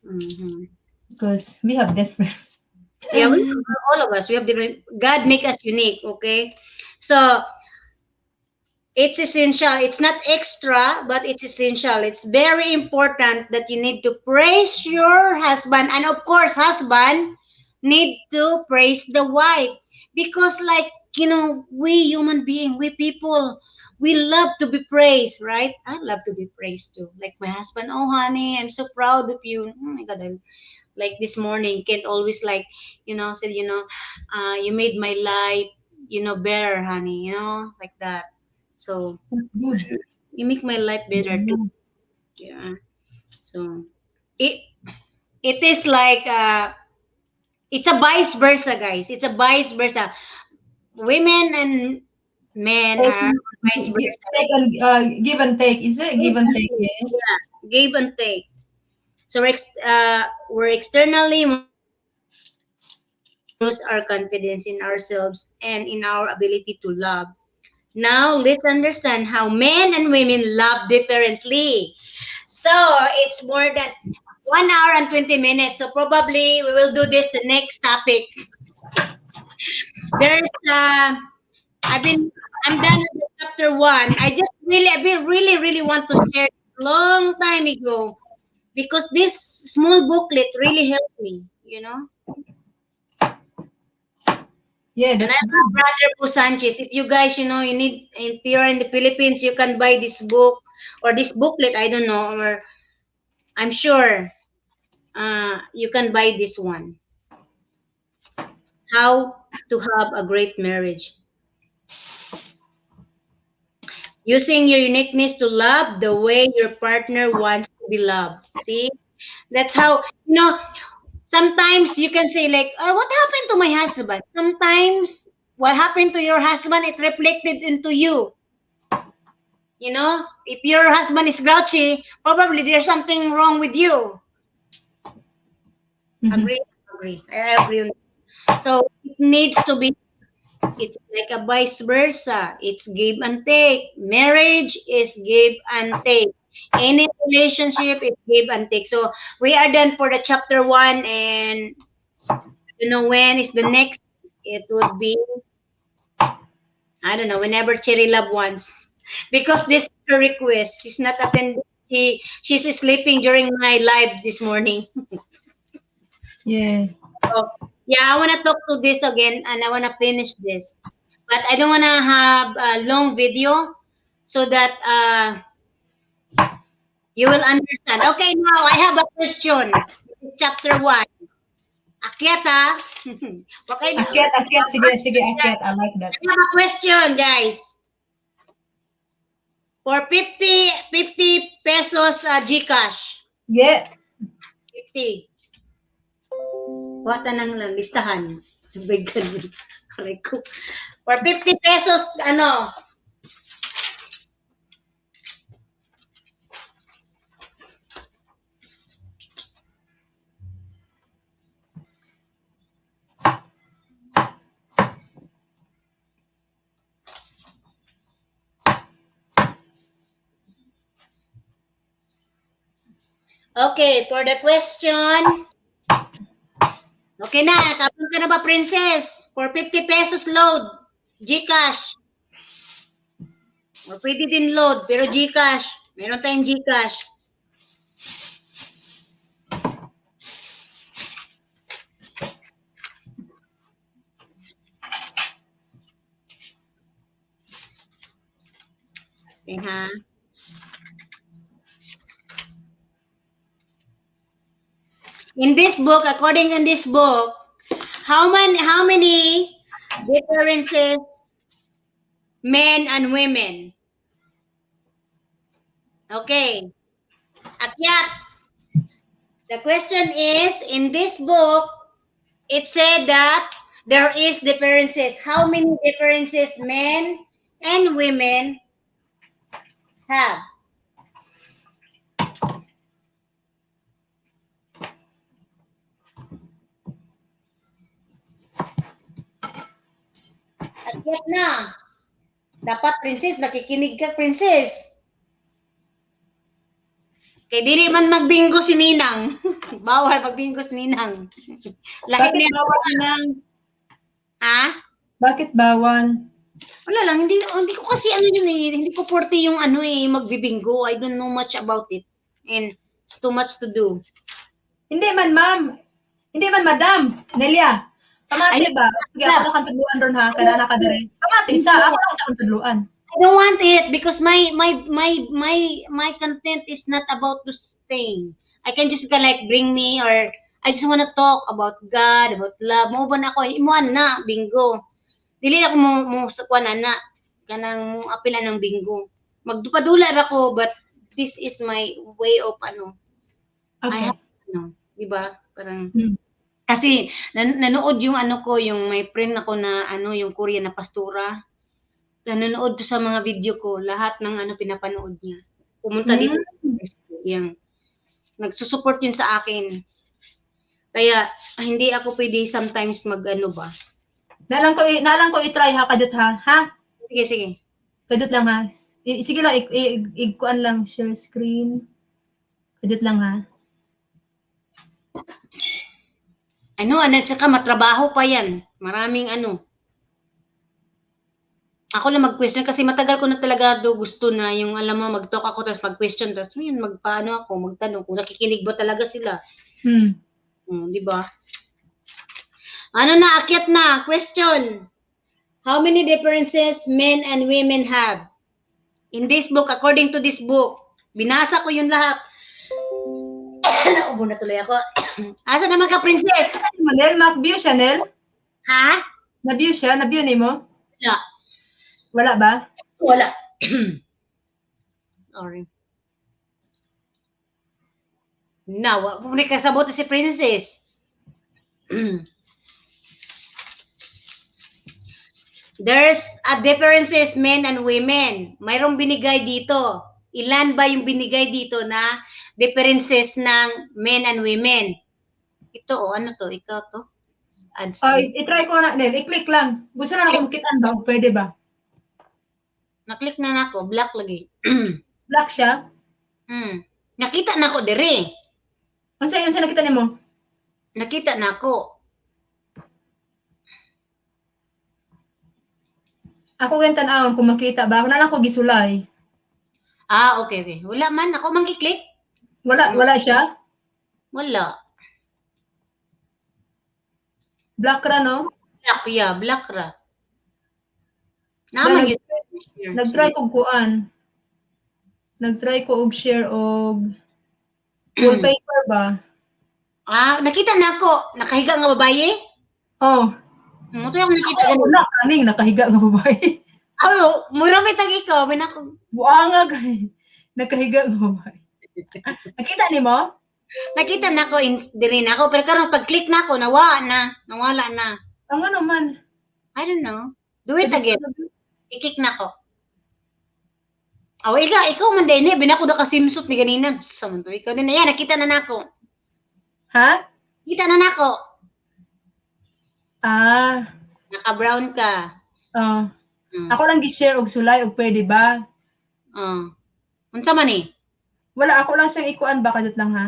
mm-hmm. because we have different. Yeah. All of us we have different. God make us unique. Okay, so It's essential. It's not extra, but it's essential. It's very important that you need to praise your husband. And of course, husband need to praise the wife. Because like, we human being, we people, we love to be praised, right? I love to be praised too. Like my husband, oh honey, I'm so proud of you. Oh my God, like this morning, Kate always like, said, you made my life, better, honey, like that. So That's good. you make my life better Yeah. too. Yeah. So it it is like it's a vice versa, guys. It's a vice versa. Women and men are Taking, vice versa. take and give and take. Is it Give give and and take? take. Yeah. Yeah, give and take. So we're externally lose our confidence in ourselves and in our ability to love. Now let's understand how men and women love differently. So it's more than 1 hour and 20 minutes. So probably we will do this the next topic. There's I've been I'm done with the chapter one. I really want to share it long time ago because this small booklet really helped me. Yeah, And I that's love good. Brother Bo Sanchez. If you guys, if you're in the Philippines, you can buy this book or this booklet. I don't know, or I'm sure you can buy this one. How to have a great marriage. Using your uniqueness to love the way your partner wants to be loved. See, that's how, sometimes you can say, like, what happened to my husband? Sometimes what happened to your husband, it reflected into you. If your husband is grouchy, probably there's something wrong with you. Mhm. Agree? Agree. I agree. So it needs to be, it's like a vice versa. It's give and take. Marriage is give and take. Any relationship is give and take. So we are done for the chapter one, and when is the next? It would be, I don't know, whenever Cherry Love wants. Because this is her request. She's not attending. She's sleeping during my live this morning. Yeah. So, yeah, I want to talk to this again and I want to finish this. But I don't want to have a long video so that you will understand. Okay, now I have a question. This is chapter 1. Akyat ha? Okay na. Akyat, akyat. Sige, sige, akyat. I like that. I have a question, guys. For 50 pesos GCash. Yeah. 50. Kuha nang lang, listahan. Sabigan. Aray ko. For 50 pesos, okay, for the question, okay na, tapos ka na ba, princess? For 50 pesos load, GCash. O pwede din load, pero GCash. Meron tayong GCash. Okay, ha? In this book, according in this book, how many differences men and women? Okay. Akyat. The question is, in this book, it said that there is differences. How many differences men and women have? Akyat na. Dapat, princess, nakikinig ka, princess. Kay dili man magbingo si Ninang. Bawal magbingo si Ninang. Lahip Bakit niya. bawal na? Ha? Bakit bawal? Wala lang, hindi ko kasi ano yun eh, hindi ko forte yung ano eh, magbibingo. I don't know much about it. And it's too much to do. Hindi man, ma'am. Hindi man, madam. Nelia. Pamati Ay, ba? Sige, ako na kang tudluan ron ha. Kana na ka dire. Pamati sa, ako lang sa kang tudluan. I don't want it because my content is not about this thing. I can just like bring me or I just want to talk about God, about love. Mo ba na ako imuan na bingo. Dili ako mo sa kuan ana kanang apila ng bingo. Magdupadula ra ko but this is my way of ano. I Okay. have ano, di ba? Parang Hmm. kasi nanood yung ano ko, yung may friend ako na ano, yung Korean na pastora. Nanonood to sa mga video ko, lahat ng ano pinapanood niya. Pumunta dito yung nagsusupport yun sa akin. Kaya hindi ako pwede sometimes mag-ano ba. Nalang ko i-try ha kadot ha. Ha? Sige, sige. Kadot lang ha. Sige lang kuan lang share screen. Kadot lang ha. Ano, tsaka matrabaho pa yan. Maraming ano. Ako lang mag-question kasi matagal ko na talaga gusto na yung alam mo mag-talk ako tapos mag-question tapos yun magpaano ako magtanong kung nakikinig ba talaga sila. Di ba? Ano na akyat na question. How many differences men and women have? In this book, according to this book, binasa ko yun lahat. Naubo na tuloy ako. Asa naman ka, princess? Manel, Mac-view siya, Nel? Ha? Na-view siya? Na-view ni mo? Wala. Wala ba? Wala. Sorry. Now, kung kasabot si princess. There's a differences men and women. Mayroong binigay dito. Ilan ba yung binigay dito na differences ng men and women? Ito, ano to? Ikaw to? Ads to. I-try ko na, Nel. I-click lang. Gusto na ako makitaan ba? Pwede ba? Naklik na ako. Black lagi. Black siya? Nakita na ako dire. Unsa nakita nimo? Nakita na ako. Ako ganyan tanawon kung makita ba. Ako na lang ko gisulay. Okay, okay. Wala man. Ako mangkiklik? Wala siya? Wala. Black ra, no? Black, yeah. Black ra. Naman yun. Nag-try ko kuan. Nag-try ko og share og wallpaper ba? Nakita na ako. Nakahiga nga babae? Oh. Ito yung nakita ganun. Wala kaning nakahiga nga babae. Mura may tag ikaw. May nako. Buanga kay. Nakahiga nga babae. Nakita nimo? Nakita na ako, diri na ako. Pero karong pag-click na ako, nawala na. Ang ano man. I don't know. Do it again. I-kick na ako. Ikaw man din eh. Binako na kasimsot ni ganina. Saman to, ikaw din na yan. Nakita na ako. Ha? Kita na ako. Naka-brown ka. Ako lang gi-share og sulay og pwede ba? Unsa man eh? Wala, ako lang siyang ikuan ba kadot lang ha?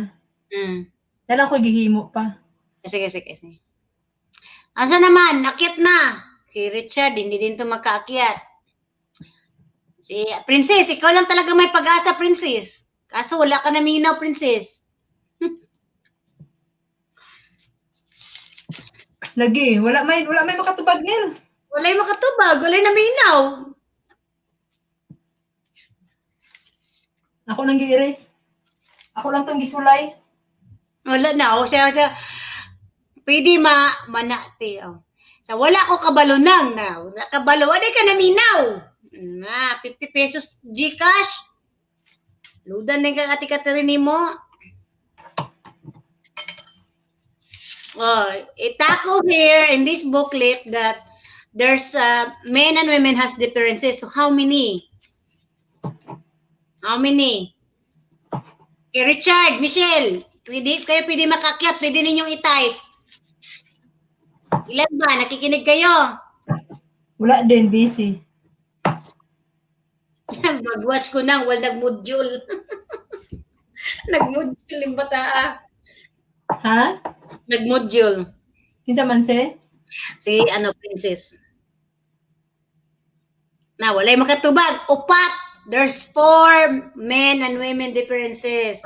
Dalang ko gihimo pa. Sige. Asa naman? Akyat na. Si Richard, hindi din to makaakyat. Si Princess, ikaw lang talaga may pag-asa, Princess. Kaso wala ka na minaw, Princess. Lagi, wala may makatubag nil. Walay makatubag, walay na minaw. Ako nang gi-erase. Ako lang tong gisulay. Wala na, siya. Pwede manati. So, wala ko kabalo nang na. Kabalo, wala ka na minaw. 50 pesos Gcash. Ludan na ka ati Catherine mo. Itako here in this booklet that there's men and women has differences. So how many? How many? Okay, Richard, Michelle, kayo pwede makakyat, pwede ninyong i-type. Ilan ba? Nakikinig kayo? Wala din, busy. Mag-watch ko nang, nag-module. Nag-module yung bata. Ha? Nag-module. Kinsa man se? Si, Princess. Na walay makatubag. Upat. There's 4 men and women differences.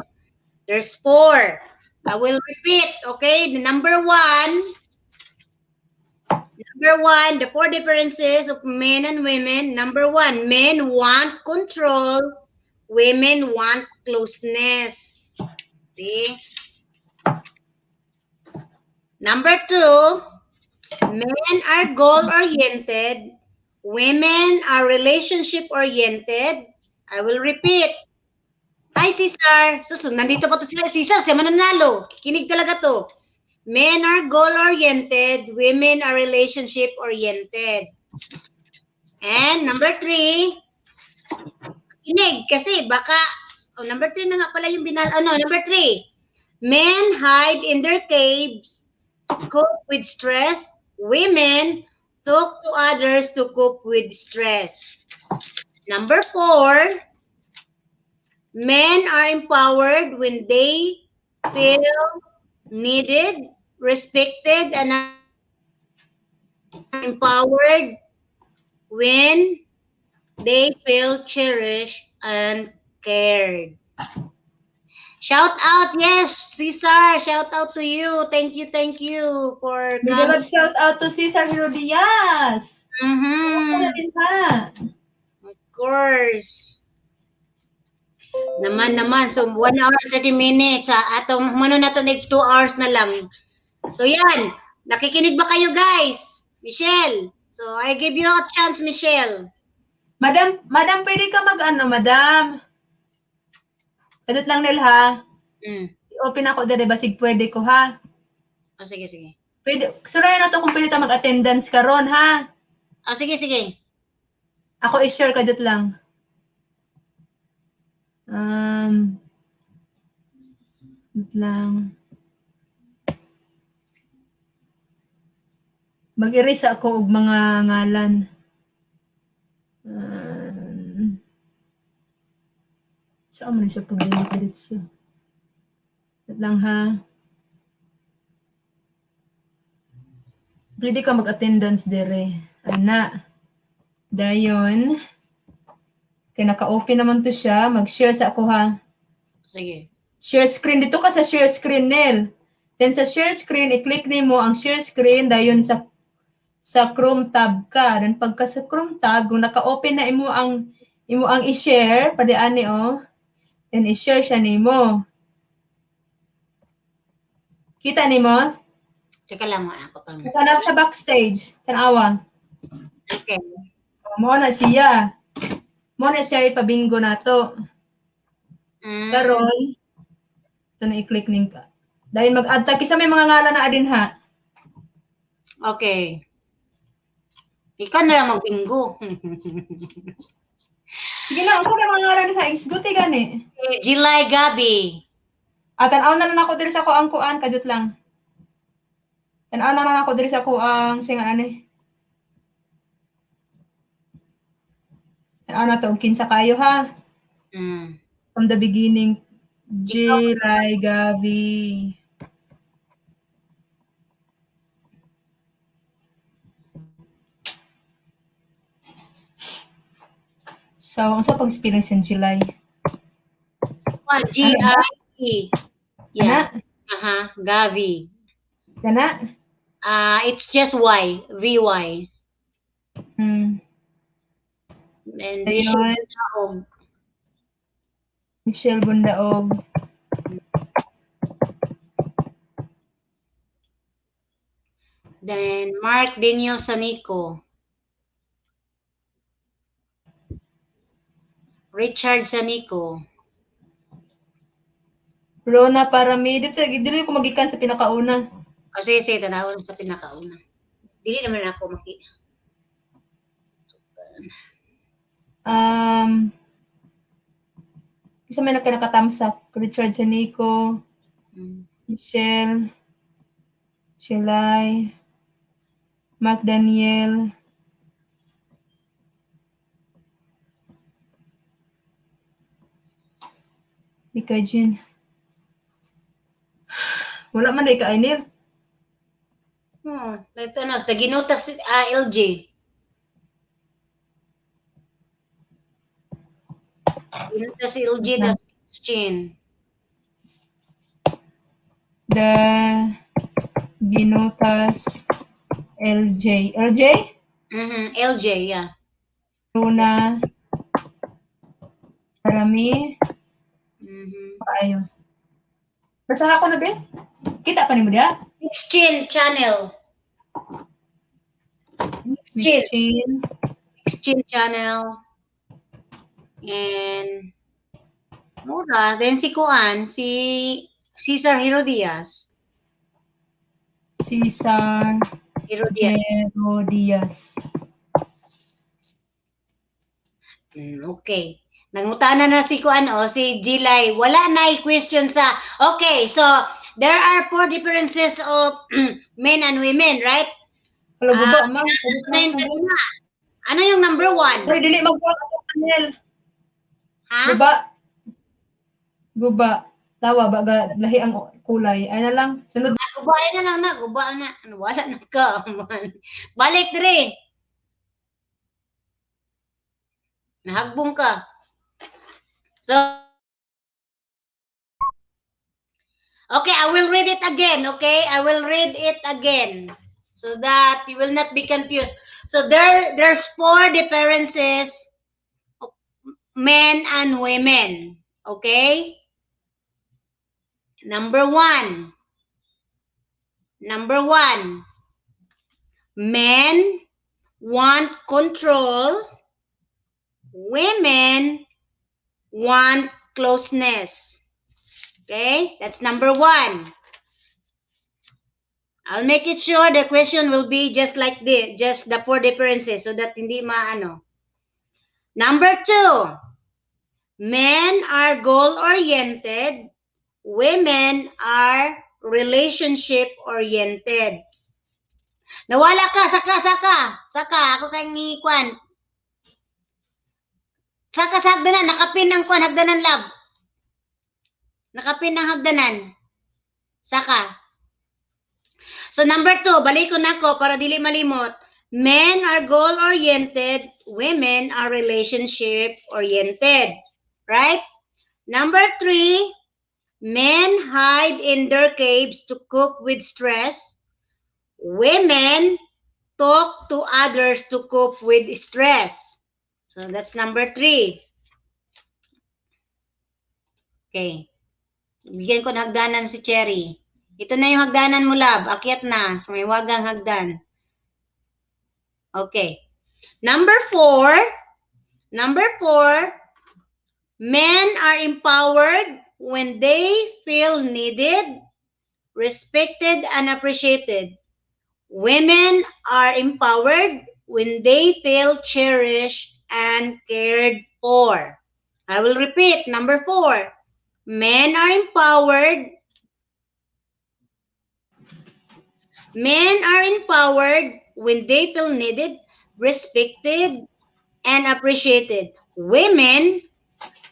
There's 4. I will repeat, okay? Number one, the 4 differences of men and women. Number 1, men want control. Women want closeness. See? Number 2, men are goal-oriented. Women are relationship-oriented. I will repeat. Hi, Cesar. Susunod, nandito pa to sila. Cesar, siya mananalo. Kikinig talaga to. Men are goal-oriented. Women are relationship-oriented. And number 3, kinig kasi baka, number 3 na nga pala yung number 3, men hide in their caves to cope with stress. Women talk to others to cope with stress. Number 4, men are empowered when they feel needed, respected, and empowered when they feel cherished and cared. Shout out, yes, Cesar. Shout out to you. Thank you for Mega coming. love shout out to Cesar Herodias. Wala din ha. Of course. Naman. So, 1 hour and 30 minutes. Atong mano na to 2 hours na lang. So, yan. Nakikinig ba kayo, guys? Michelle. So, I give you a chance, Michelle. Madam, pwede ka madam. Adot lang nil ha. Open ako dere basig pwede ko ha. Oh, sige. Pwede, surayan na to kung pwede ta mag-attendance karon ha. Oh, sige. Ako i-share ka dot lang. Dot lang. Mag-erase ako og mga ngalan. Saan mo na siya pag-edit siya? Dot lang ha. Pwede ka mag-attendance dere. Ana. Dayon. Kaya naka-open naman to siya. Mag-share sa ako ha. Sige. Share screen. Dito ka sa share screen, Nel. Then sa share screen, i-click mo ang share screen. Dayon sa Chrome tab ka. Then pagka sa Chrome tab, kung naka-open na imo ang i-share, padiani then i-share siya nimo. Kita nimo? Teka lang, ako pang. Kanap sa backstage. Tanawa. Okay. Mo na siya. Mo na siya ipabingo na to. Karon, ito na i-click ning ka. Dahil mag-add tag kisa may mga ngalan na adin ha. Okay. Ikaw na lang magbingo. Sige na, usa na mga ngalan ha. Isguti gani. July Gabi. Tanaw na ako diri sa ko ang kuan kadut lang. Tanaw na ako diri sa ko ang singan ani. Tanaw na to kinsa kayo ha. From the beginning, Jiray Gabi. So, unsa pag spelling sa July? G-I-E. Yeah. Kana? Gavi. Kana? It's just Y. V-Y. And Michelle Bundaog. Then Mark Daniel Sanico. Richard Sanico. Rona Parami. Dili ko magikan sa pinakauna. Sige, tanawon sa pinakauna. Dili naman ako makita. Isa may nakakatamsak. Richard Sanico. Michelle. Shelay. Mark Daniel. Mika Jean. Wala man na ika-ainir. Ito na, ginutas LG. Dinotas LG, that's fixed chin. The Binotas LJ. LJ? LJ, yeah. Luna. Marami. Ayo. Basahan ko na ba? Kita pa ni mo dia? Fixed chin channel. Mixed chin. Fixed chin channel. And mura. Then si Kuan, si Cesar Herodias. Cesar Herodias. Okay. Nangutana na si Kuan si Jilay. Wala na question sa. Okay, so there are 4 differences of men and women, right? Hello, guba, ma. Ano yung number 1? Sorry, dili mag-work ako, Daniel. Ha? Guba. Tawa, baga, lahi ang kulay. Ay na lang, sunod. Gubayan na lang na. Guba na. Wala na ka. Balik dire. Nahagbong ka. So, okay, I will read it again, okay? I will read it again so that you will not be confused. So there's 4 differences of men and women, okay? Number 1. Men want control. Women want closeness. Okay, that's number 1. I'll make it sure the question will be just like this, just the 4 differences so that hindi maano. Number 2, men are goal-oriented, women are relationship-oriented. Nawala ka, saka, ako kayong ngikwan. Saka sa hagdanan, nakapin ng kwan, hagdanan lab. Nakapin ng hagdanan. Saka. So number 2, balikon ako para dili malimot. Men are goal-oriented, women are relationship-oriented. Right? Number 3, men hide in their caves to cope with stress. Women talk to others to cope with stress. So that's number 3. Okay. Bigyan ko ng hagdanan si Cherry. Ito na yung hagdanan mo, lab. Akyat na. So may wagang hagdan. Okay. Number 4. Men are empowered when they feel needed, respected, and appreciated. Women are empowered when they feel cherished and cared for. I will repeat. Number 4. Men are empowered. Men are empowered when they feel needed, respected, and appreciated. Women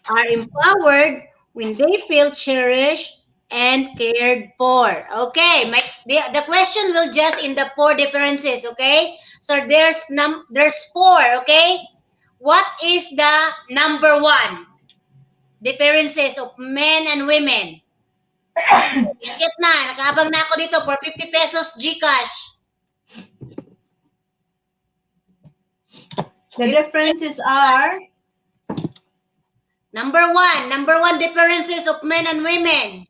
are empowered when they feel cherished and cared for. Okay, the question will just in the 4 differences, okay? So there's 4, okay? What is the number 1 differences of men and women? Bakit na? Nakaabang na ako dito for 50 pesos GCash. The differences are Number 1 differences of men and women.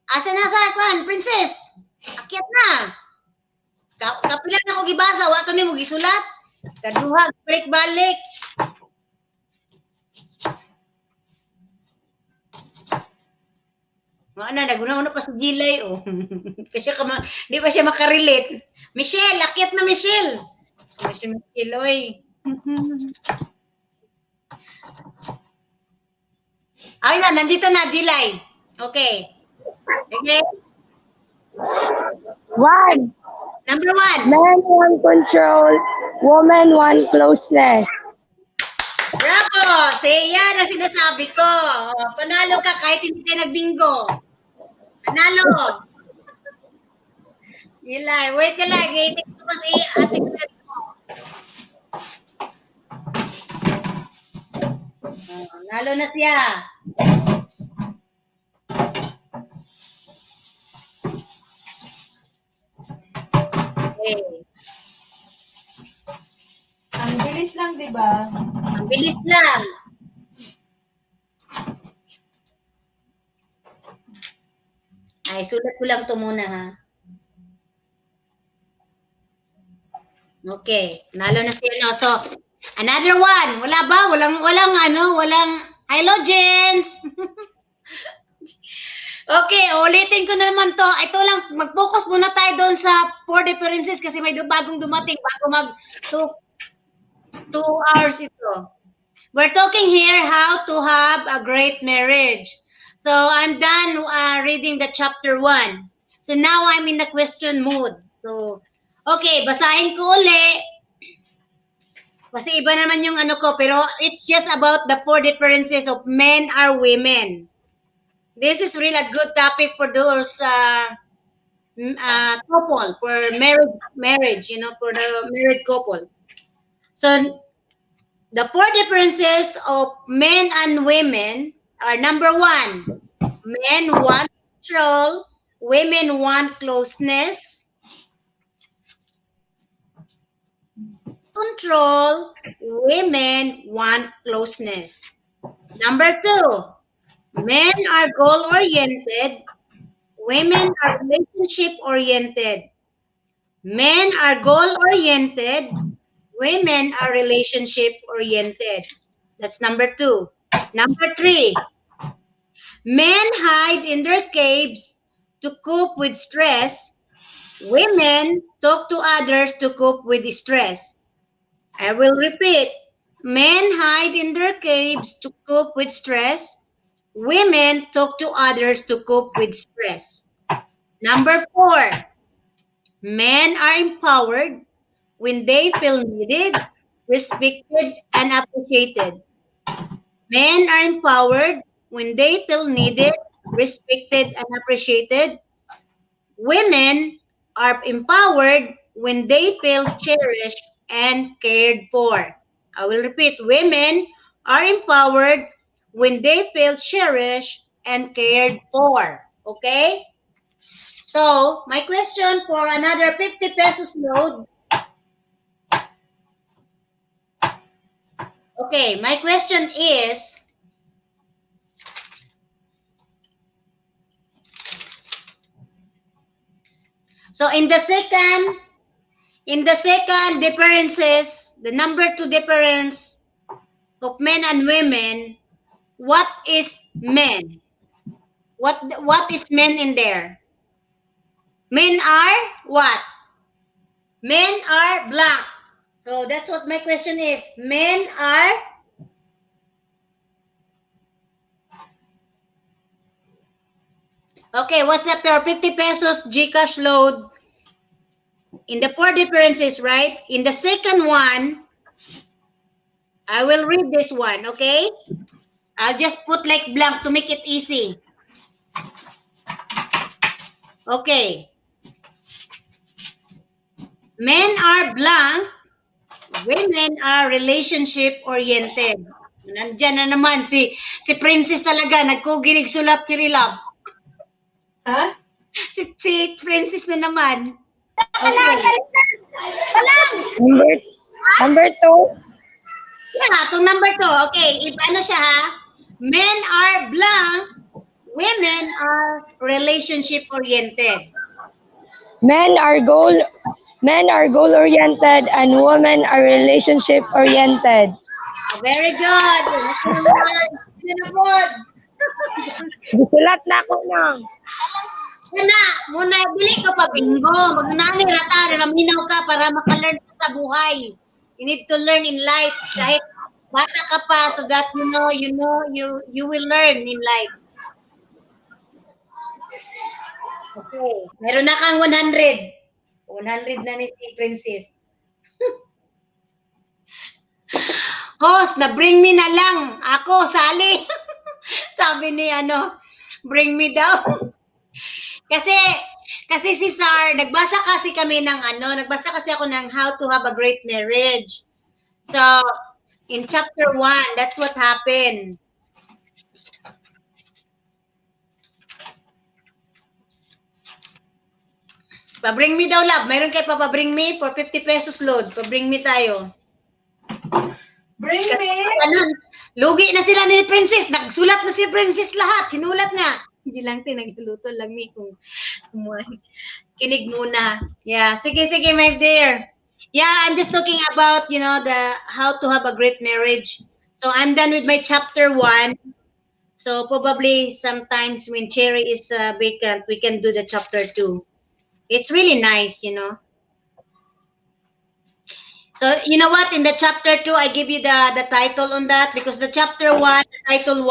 Asa na sa kwan, princess? Akit na. Kapila na ko gibasa, wa to nimo gisulat. Kaduha, balik-balik. Ano, naguna-una pa sa Gilay, oh. Di pa siya makarelate. Michelle, akit na Michelle. Si Michelle, oy. Ay na, nandito na, Gilay. Okay. Sige. 1. Number 1. Men want control, women want closeness. Bravo! Yan ang sinasabi ko. Oh, panalo ka kahit hindi tayo nagbingo. Panalo! Gilay, wait ka lang. Itik ko kasi ate ko. Nalo na siya. Okay. Ang bilis lang, di ba? Ang bilis lang. Ay, sulat ko lang to muna ha. Okay, nalo na siya no. So, another one. Wala ba? Walang halogens. Okay, ulitin ko na naman to. Ito lang, mag-focus muna tayo doon sa 4 differences kasi may bagong dumating bago mag 2 hours ito. We're talking here how to have a great marriage. So, I'm done reading the chapter 1. So, now I'm in the question mode. So, okay, basahin ko uli. Kasi iba naman yung ano ko, pero it's just about the 4 differences of men or women. This is really a good topic for those couple, for marriage, for the married couple. So, the 4 differences of men and women are: number 1, men want control, women want closeness. Control, women want closeness. Number 2, men are goal-oriented, women are relationship-oriented. Men are goal-oriented, women are relationship-oriented. That's number 2. Number 3, men hide in their caves to cope with stress. Women talk to others to cope with stress. I will repeat. Men hide in their caves to cope with stress. Women talk to others to cope with stress. Number 4, men are empowered when they feel needed, respected, and appreciated. Men are empowered when they feel needed, respected, and appreciated. Women are empowered when they feel cherished and cared for. I will repeat. Women are empowered when they feel cherished and cared for. Okay? So, my question for another 50 pesos load. Okay, my question is, so in the second differences, the number 2 difference of men and women, what is men? What is men in there? Men are what? Men are black. So that's what my question is. Men are okay, what's up your 50 pesos Gcash load? In the 4 differences, right? In the second one, I will read this one, okay? I'll just put like blank to make it easy. Okay. Men are blank, women are relationship-oriented. Nandyan na naman, si Princess talaga, nagkuginig sulat si Rilab. Ha? Si Princess na naman. Okay. Number 2. Yeah, itong number 2. Okay, if ano siya ha, men are blank, women are relationship-oriented. Men are goal-oriented and women are relationship-oriented. Oh, very good. Sinabod. Gisulat na ako na. Muna, bili ko pa bingo. Magnanani rata, raminaw ka para makalearn ka sa buhay. You need to learn in life. Kahit bata ka pa, so that you will learn in life. Okay. Meron na kang 100. 100 na ni si Princess. Host, na-bring me na lang. Ako, sali. Sabi ni bring me down. Kasi si Sar, nagbasa kasi ako ng How to Have a Great Marriage. So, In chapter 1, that's what happened. Pa-bring me daw, love. Mayroon kayo pa-bring me for 50 pesos load. Pa-bring me tayo. Bring Kasi me! ano, lugi na sila ni Princess. Nagsulat na si Princess lahat. Sinulat na. Hindi lang nagluluto lang ni kung kinig muna. Yeah, sige, my dear. Yeah, I'm just talking about, the how to have a great marriage. So I'm done with my chapter 1. So probably sometimes when Cherry is vacant, we can do the chapter 2. It's really nice, So you know what? In the chapter 2, I give you the title on that because the chapter 1, the title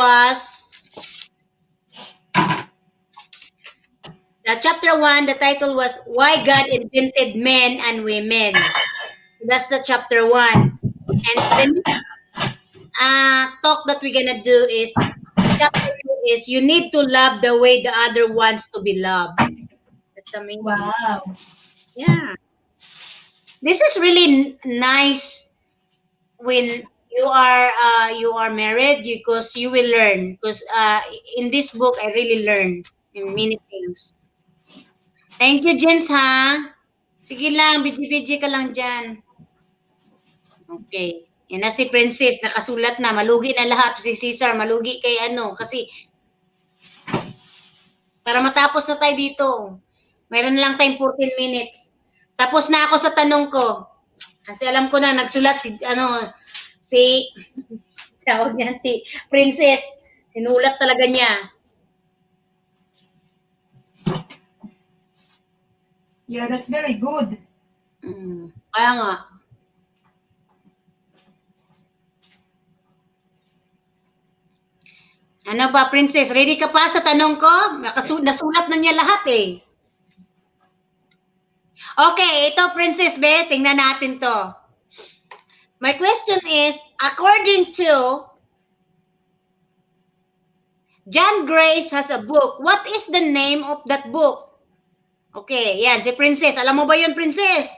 was Why God Invented Men and Women. That's the chapter 1. And the talk that we're gonna do is chapter 2 is you need to love the way the other wants to be loved. That's amazing. Wow. Yeah. This is really nice when you are married because you will learn because in this book I really learned many things. Thank you, Jens, ha? Sige lang, biji-biji ka lang dyan. Okay. Yan na si Princess, nakasulat na, malugi na lahat. Si Cesar, malugi kay kasi para matapos na tayo dito. Mayroon lang tayong 14 minutes. Tapos na ako sa tanong ko. Kasi alam ko na, nagsulat si tawag niyan, si Princess. Sinulat talaga niya. Yeah, that's very good. Kaya nga. Ano ba, Princess? Ready ka pa sa tanong ko? Nasulat na niya lahat eh. Okay, ito, Princess Be, tingnan natin to. My question is, according to John Grace has a book. What is the name of that book? Okay, yan, si Princess. Alam mo ba yun, Princess?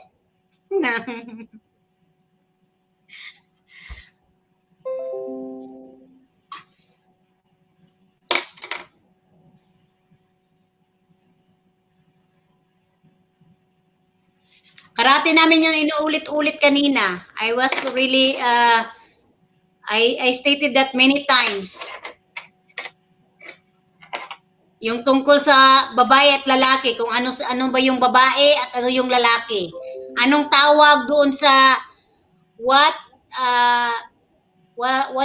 Karate namin yung inuulit-ulit kanina. I was really, I stated that many times. Yung tungkol sa babae at lalaki, kung ano ba yung babae at ano yung lalaki. Anong tawag doon sa what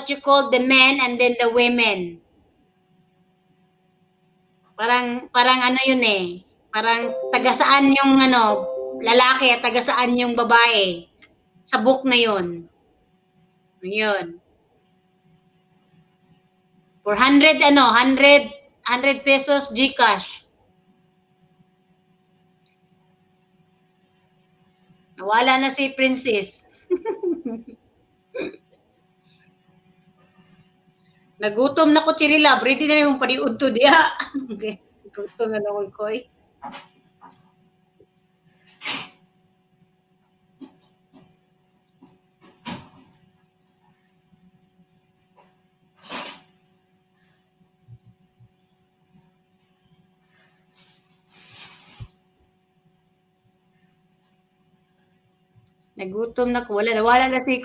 you call the men and then the women. Parang ano yun eh. Parang taga-saan yung lalaki at taga-saan yung babae. Sa book na yun. Ayun. For 100 pesos GCash. Nawala na si Princess. Nagutom na ko, Chirila. Ready na yung paniud to diya. Okay. Nagutom na naman ko eh. Nagutom na ko. Wala na si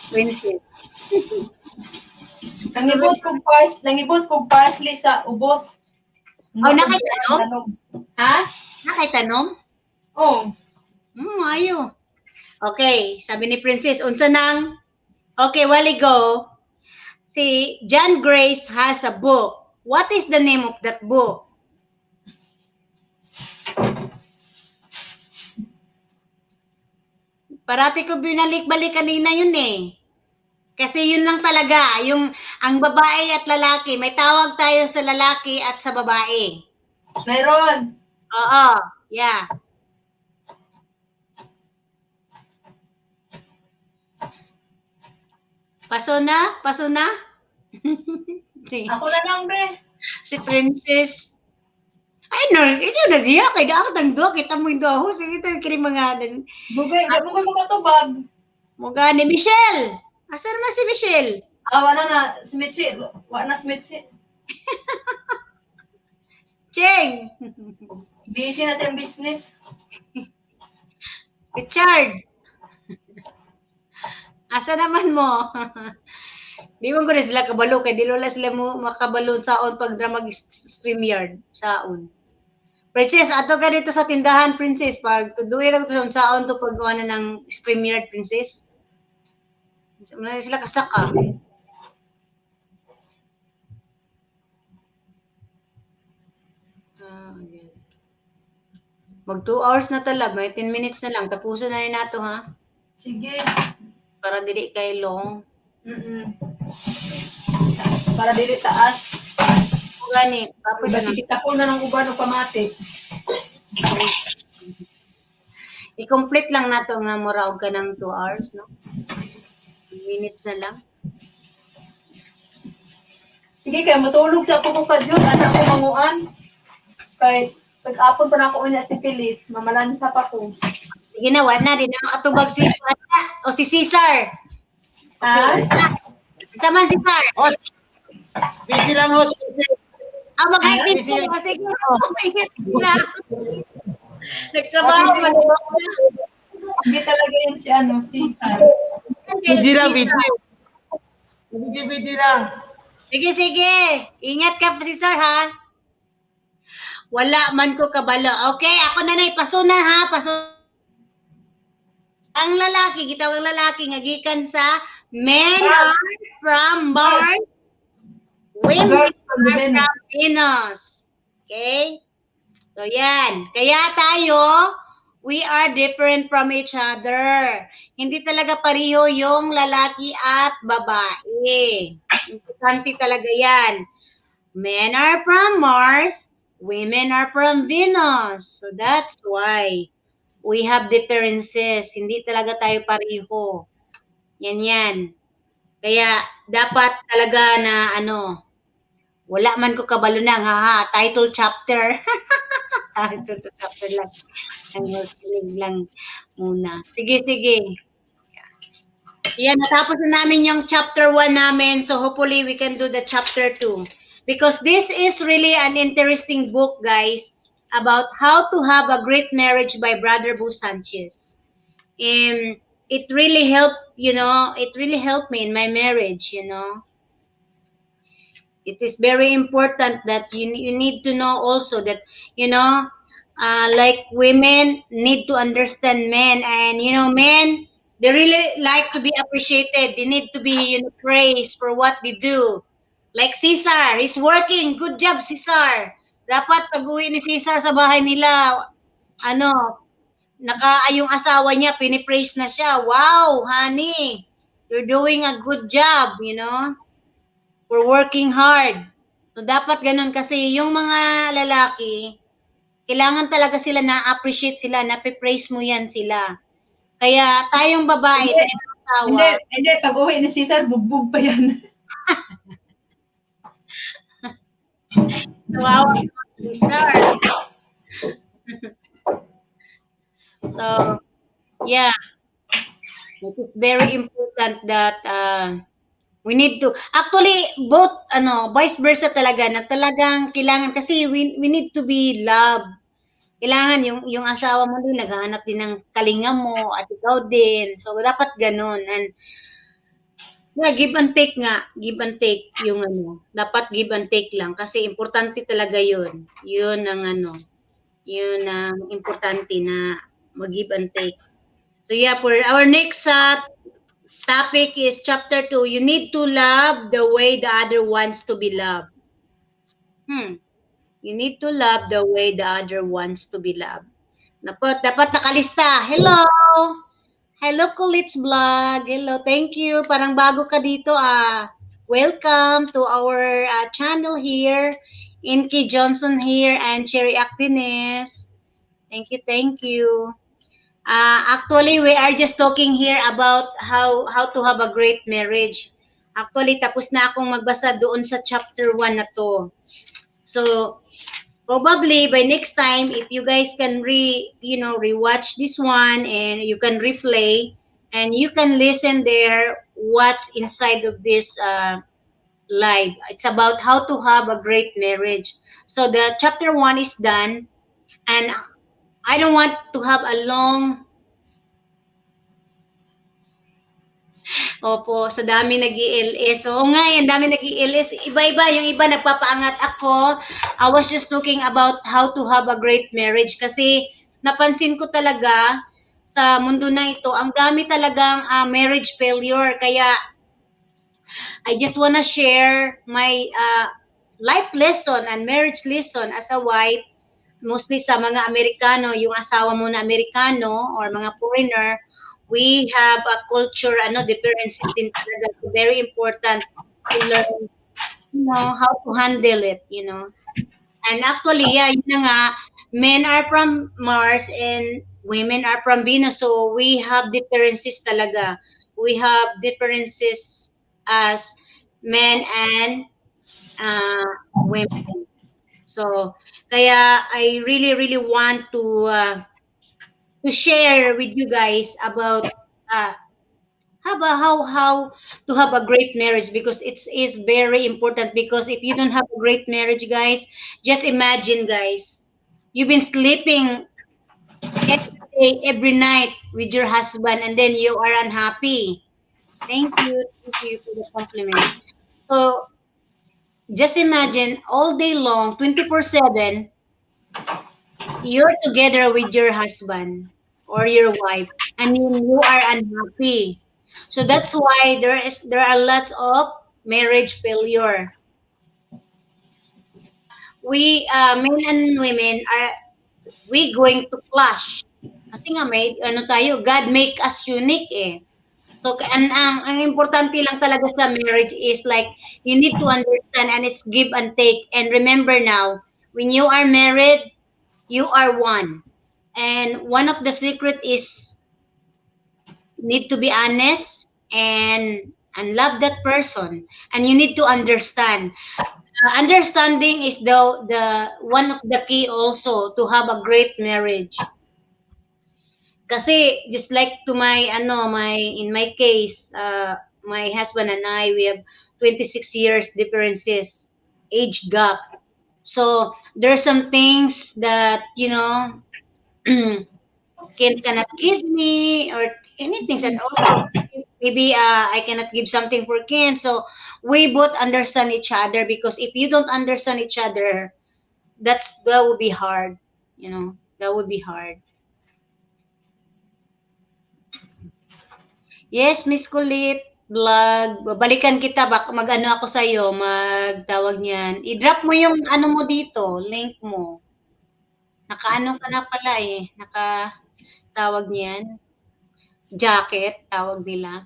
Princess. Nangibot kong parsley sa ubos. Oh, nakitanom? Ha? Nakitanom? Oh. Ayo. Okay, sabi ni Princess, unsa nang, okay, while ago, si John Grace has a book. What is the name of that book? Parati ko binalik-balik kanina yun eh. Kasi yun lang talaga, ang babae at lalaki, may tawag tayo sa lalaki at sa babae. Mayroon. Oo, yeah. Paso na? Ako na lang, be. Si Princess. Ay, ito na diya. Kaya ako tang doa. Kita mo yung doho. Sige, ito yung mga. Bugay, mo katubag. Mga ni Michelle. Asa naman si Michelle? Wala na, si Mitzi. Wala na si Mitzi. Cheng. Busy na sa business. Richard. Asa naman mo? Di mo ko na sila kabalo kay di wala sila mo makabalo saon pag drama StreamYard saon. Princess, ato ka dito sa tindahan, Princess. Pag tuduin lang ito sa saon to pag gawa na ng StreamYard, Princess. Muna sila kasaka. Ayan. Mag 2 hours na tala, may 10 minutes na lang. Tapusin na rin nato, ha? Sige. Para dili kay long. Para dili taas. Gani, tapos na. Kita ko na ng uban o pamati. I-complete lang nato nga mura og ka ng 2 hours, no? Minutes na lang. Sige, kaya matulog sa ako pa dyan. Anak ko manguan. Kaya pag-apon pa na ako una si Feliz. Mamalansa pa ko. Sige na, wala na. Di na makatubag si Ana o si Cesar. Saman si Cesar. Busy lang ho. Mag-high tip ko. Sige, mag-high na. Nagtrabaho pa rin. Hindi talaga yun si Cesar. Busy lang, busy. Busy lang. Sige, sige. Ingat ka pa si Sir, ha? Wala man ko kabalo. Okay, ako na ipasunan, ha? Ang lalaki, gitawag lalaki, ngagikan sa men are from Mars, women are from Venus. Okay? So, yan. Kaya tayo, we are different from each other. Hindi talaga pareho yung lalaki at babae. Importante talaga yan. Men are from Mars, women are from Venus. So that's why we have differences. Hindi talaga tayo pareho. Yan. Kaya dapat talaga na wala man ko kabalo na ha, title chapter. Title chapter lang. Ang lang muna. Sige. Yan, natapos na namin yung chapter 1 namin. So hopefully we can do the chapter 2. Because this is really an interesting book, guys, about how to have a great marriage by Brother Bo Sanchez. And it really helped, it really helped me in my marriage, It is very important that you need to know also that, like women need to understand men. And, men, they really like to be appreciated. They need to be, praised for what they do. Like Cesar, he's working. Good job, Cesar. Dapat pag-uwi ni Cesar sa bahay nila, yung asawa niya, pinipraise na siya. Wow, honey, you're doing a good job, We're working hard. So, dapat ganun kasi yung mga lalaki, kailangan talaga sila na-appreciate sila, na-praise mo yan sila. Kaya tayong babae, tayong asawa. Hindi, pag-uwi ni Cesar, bugbog pa yan. Wow, Cesar. So, yeah. It is very important that we need to, actually, both, vice versa talaga, na talagang kailangan, kasi we need to be loved. Kailangan yung asawa mo din, naghahanap din ng kalinga mo, at ikaw din. So, dapat ganun. And, yeah, give and take nga. Give and take yung dapat give and take lang. Kasi importante talaga yun. Yun ang importante na mag-give and take. So, yeah, for our next topic is chapter 2. You need to love the way the other wants to be loved. You need to love the way the other wants to be loved. Dapat nakalista. Hello, Kulits Vlog. Hello, thank you. Parang bago ka dito. Welcome to our channel here. Inky Johnson here and Cherry Actines. Thank you. Actually, we are just talking here about how to have a great marriage. Actually, tapos na akong magbasa doon sa chapter 1 na to. So, probably by next time, if you guys can rewatch this one and you can replay, and you can listen there what's inside of this live. It's about how to have a great marriage. So the chapter 1 is done, and I don't want to have a long. Opo, sa dami nag-i-LS. Oo nga, ang dami nag-i-LS. Iba-iba. Yung iba nagpapaangat. Ako, I was just talking about how to have a great marriage. Kasi napansin ko talaga sa mundo na ito, ang dami talagang marriage failure. Kaya I just wanna share my life lesson and marriage lesson as a wife, mostly sa mga Amerikano, yung asawa mo na Amerikano or mga foreigner, we have a culture, differences din talaga. So very important to learn, how to handle it. And actually, yeah, yun na nga, men are from Mars and women are from Venus. So we have differences talaga. We have differences as men and women. So, kaya I really, really want to share with you guys about how to have a great marriage, because it is very important. Because if you don't have a great marriage, guys, just imagine, guys, you've been sleeping every day, every night with your husband, and then you are unhappy. Thank you for the compliment. So just imagine all day long, 24/7, you're together with your husband or your wife, and you are unhappy. So that's why there are lots of marriage failure. We men and women are we going to clash. Kasi nga may tayo, God make us unique eh. So ang importante lang talaga sa marriage is like you need to understand, and it's give and take. And remember now, when you are married, you are one. And one of the secret is need to be honest and love that person, and you need to understand. Understanding is the one of the key also to have a great marriage. Kasi just like to my in my case, my husband and I, we have 26 years differences, age gap. So there are some things that Ken cannot give me or anything, and also maybe I cannot give something for Ken. So we both understand each other, because if you don't understand each other, that would be hard. That would be hard. Yes, Miss Kulit vlog. Babalikan kita, baka mag-ano ako sa iyo, magtawag niyan. I-drop mo yung ano mo dito, link mo. Nakaano ka na pala eh. Tawag niyan. Jacket, tawag nila.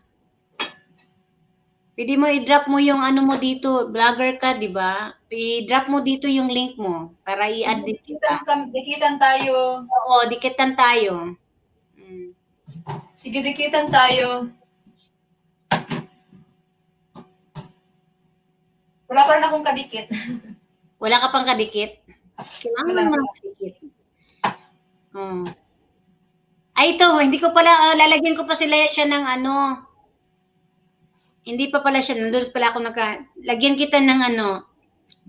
Pwede mo i-drop mo yung ano mo dito, vlogger ka, di ba? I-drop mo dito yung link mo para i-add din kita. Dikitan tayo. Oo, dikitan tayo. Sige, dikitan tayo. Wala pa rin akong kadikit. Wala ka pang kadikit? Kailangan mo ng kadikit. Ay, ito, hindi ko pala, lalagyan ko pa siya ng hindi pa pala siya, nandun pala ako lagyan kita ng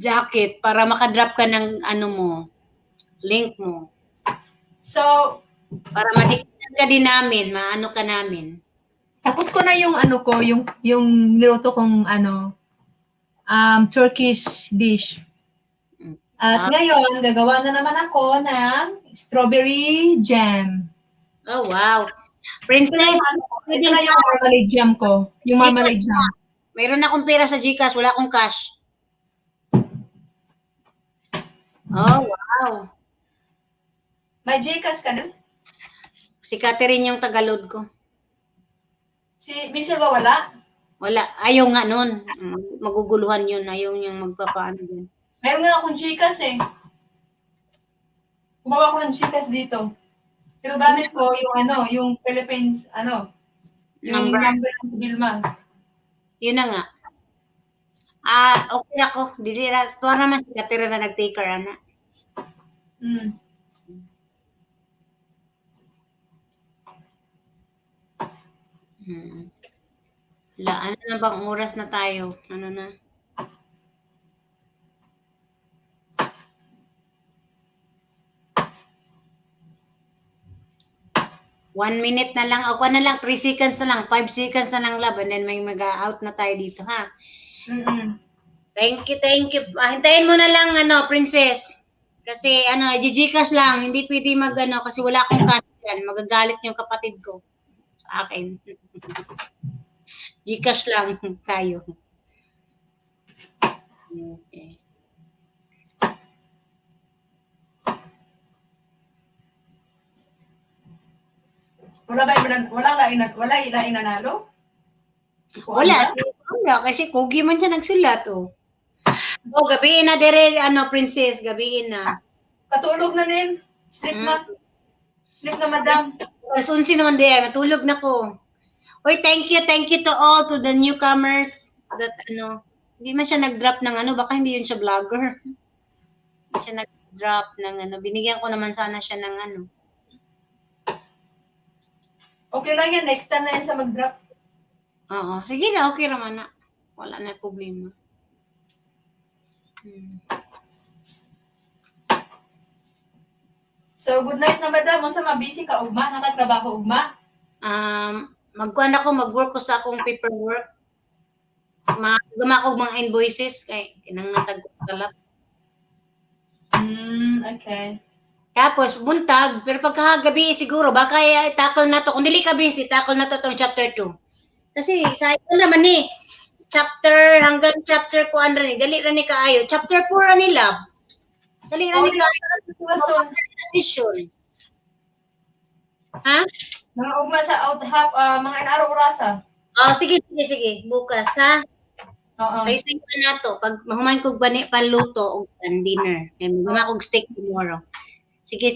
jacket para makadrop ka ng link mo. So, para madikitan ka din namin, maano ka namin. Tapos ko na yung yung niluto kong Turkish dish. At ngayon, gagawa na naman ako ng strawberry jam. Oh, wow. Princess, ito na yung marmalade jam ko. Yung marmalade jam. Mayroon akong pera sa GCash, wala akong cash. Oh, wow. May GCash ka na? Si Catherine yung Tagalog ko. Si Michelle ba wala? Wala. Ayaw nga nun. Maguguluhan yun. Ayaw niyang magpapaano yun. Meron nga akong GCash eh. Gumawa ko ng GCash dito. Pero gamit ko yung yung Philippines, yung number ng Bilma. Yun na nga. Okay ako. Didira. Tuwa naman si Catherine na nag-take her, ana. Ano na bang oras na tayo? Ano na? One minute na lang. Ako na lang. 3 seconds na lang. 5 seconds na lang, love. And then may mag-out na tayo dito, ha? Thank you, thank you. Hintayin mo na lang, princess. Kasi, Gcash lang. Hindi pwede kasi wala akong cash yan. Magagalit yung kapatid ko sa akin. Gcash lang tayo. Okay. Wala ilain nanalo? Wala kasi kugi man siya nagsulat, oh. Oh, gabiin na dire, princess, gabiin na. Katulog na nin. Sleep na. Sleep na, madam. Sunsi naman dire, matulog na ko. Oy, thank you to all, to the newcomers that hindi man siya nag-drop ng baka hindi yun siya vlogger. Hindi siya nag-drop ng binigyan ko naman sana siya ng Okay lang yan. Next time na yan sa mag-drop. Oo. Sige na, okay naman na. Wala na problema. So, good night na, madam. Unsa busy ka, ugma? Nakatrabaho, ugma? Mag-work ko sa akong paperwork. Gama ko mga invoices kay kinangatag ko talap. Okay. Tapos buntag, pero pagkagabi siguro baka tackle na to. Kung dili ka busy, tackle na to tong chapter 2. Kasi sa ito naman chapter hanggang chapter ko ni dali ra ni kaayo. Chapter 4 ni love. Dali ra ni kaayo. Decision. Ha? Mga ugma sa out half mga inaraw orasa. Sige. Bukas ha. Oo. Sayo na to. Pag mahuman kog bani panluto og dinner. Kay magama kog steak tomorrow. Sige.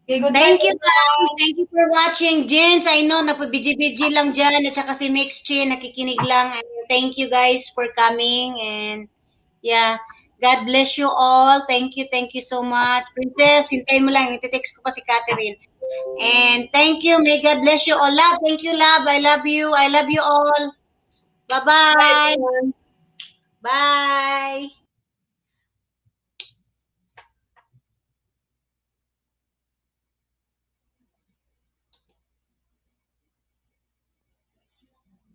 Okay, good Thank night. you guys. Thank you for watching. Jens, I know, napabiji-biji lang dyan. At saka si Mixchin, nakikinig lang. And thank you guys for coming. And yeah, God bless you all. Thank you so much. Princess, hintayin mo lang. Iti-text ko pa si Catherine. And thank you. May God bless you all. Love, thank you, love. I love you. I love you all. Bye-bye. Bye.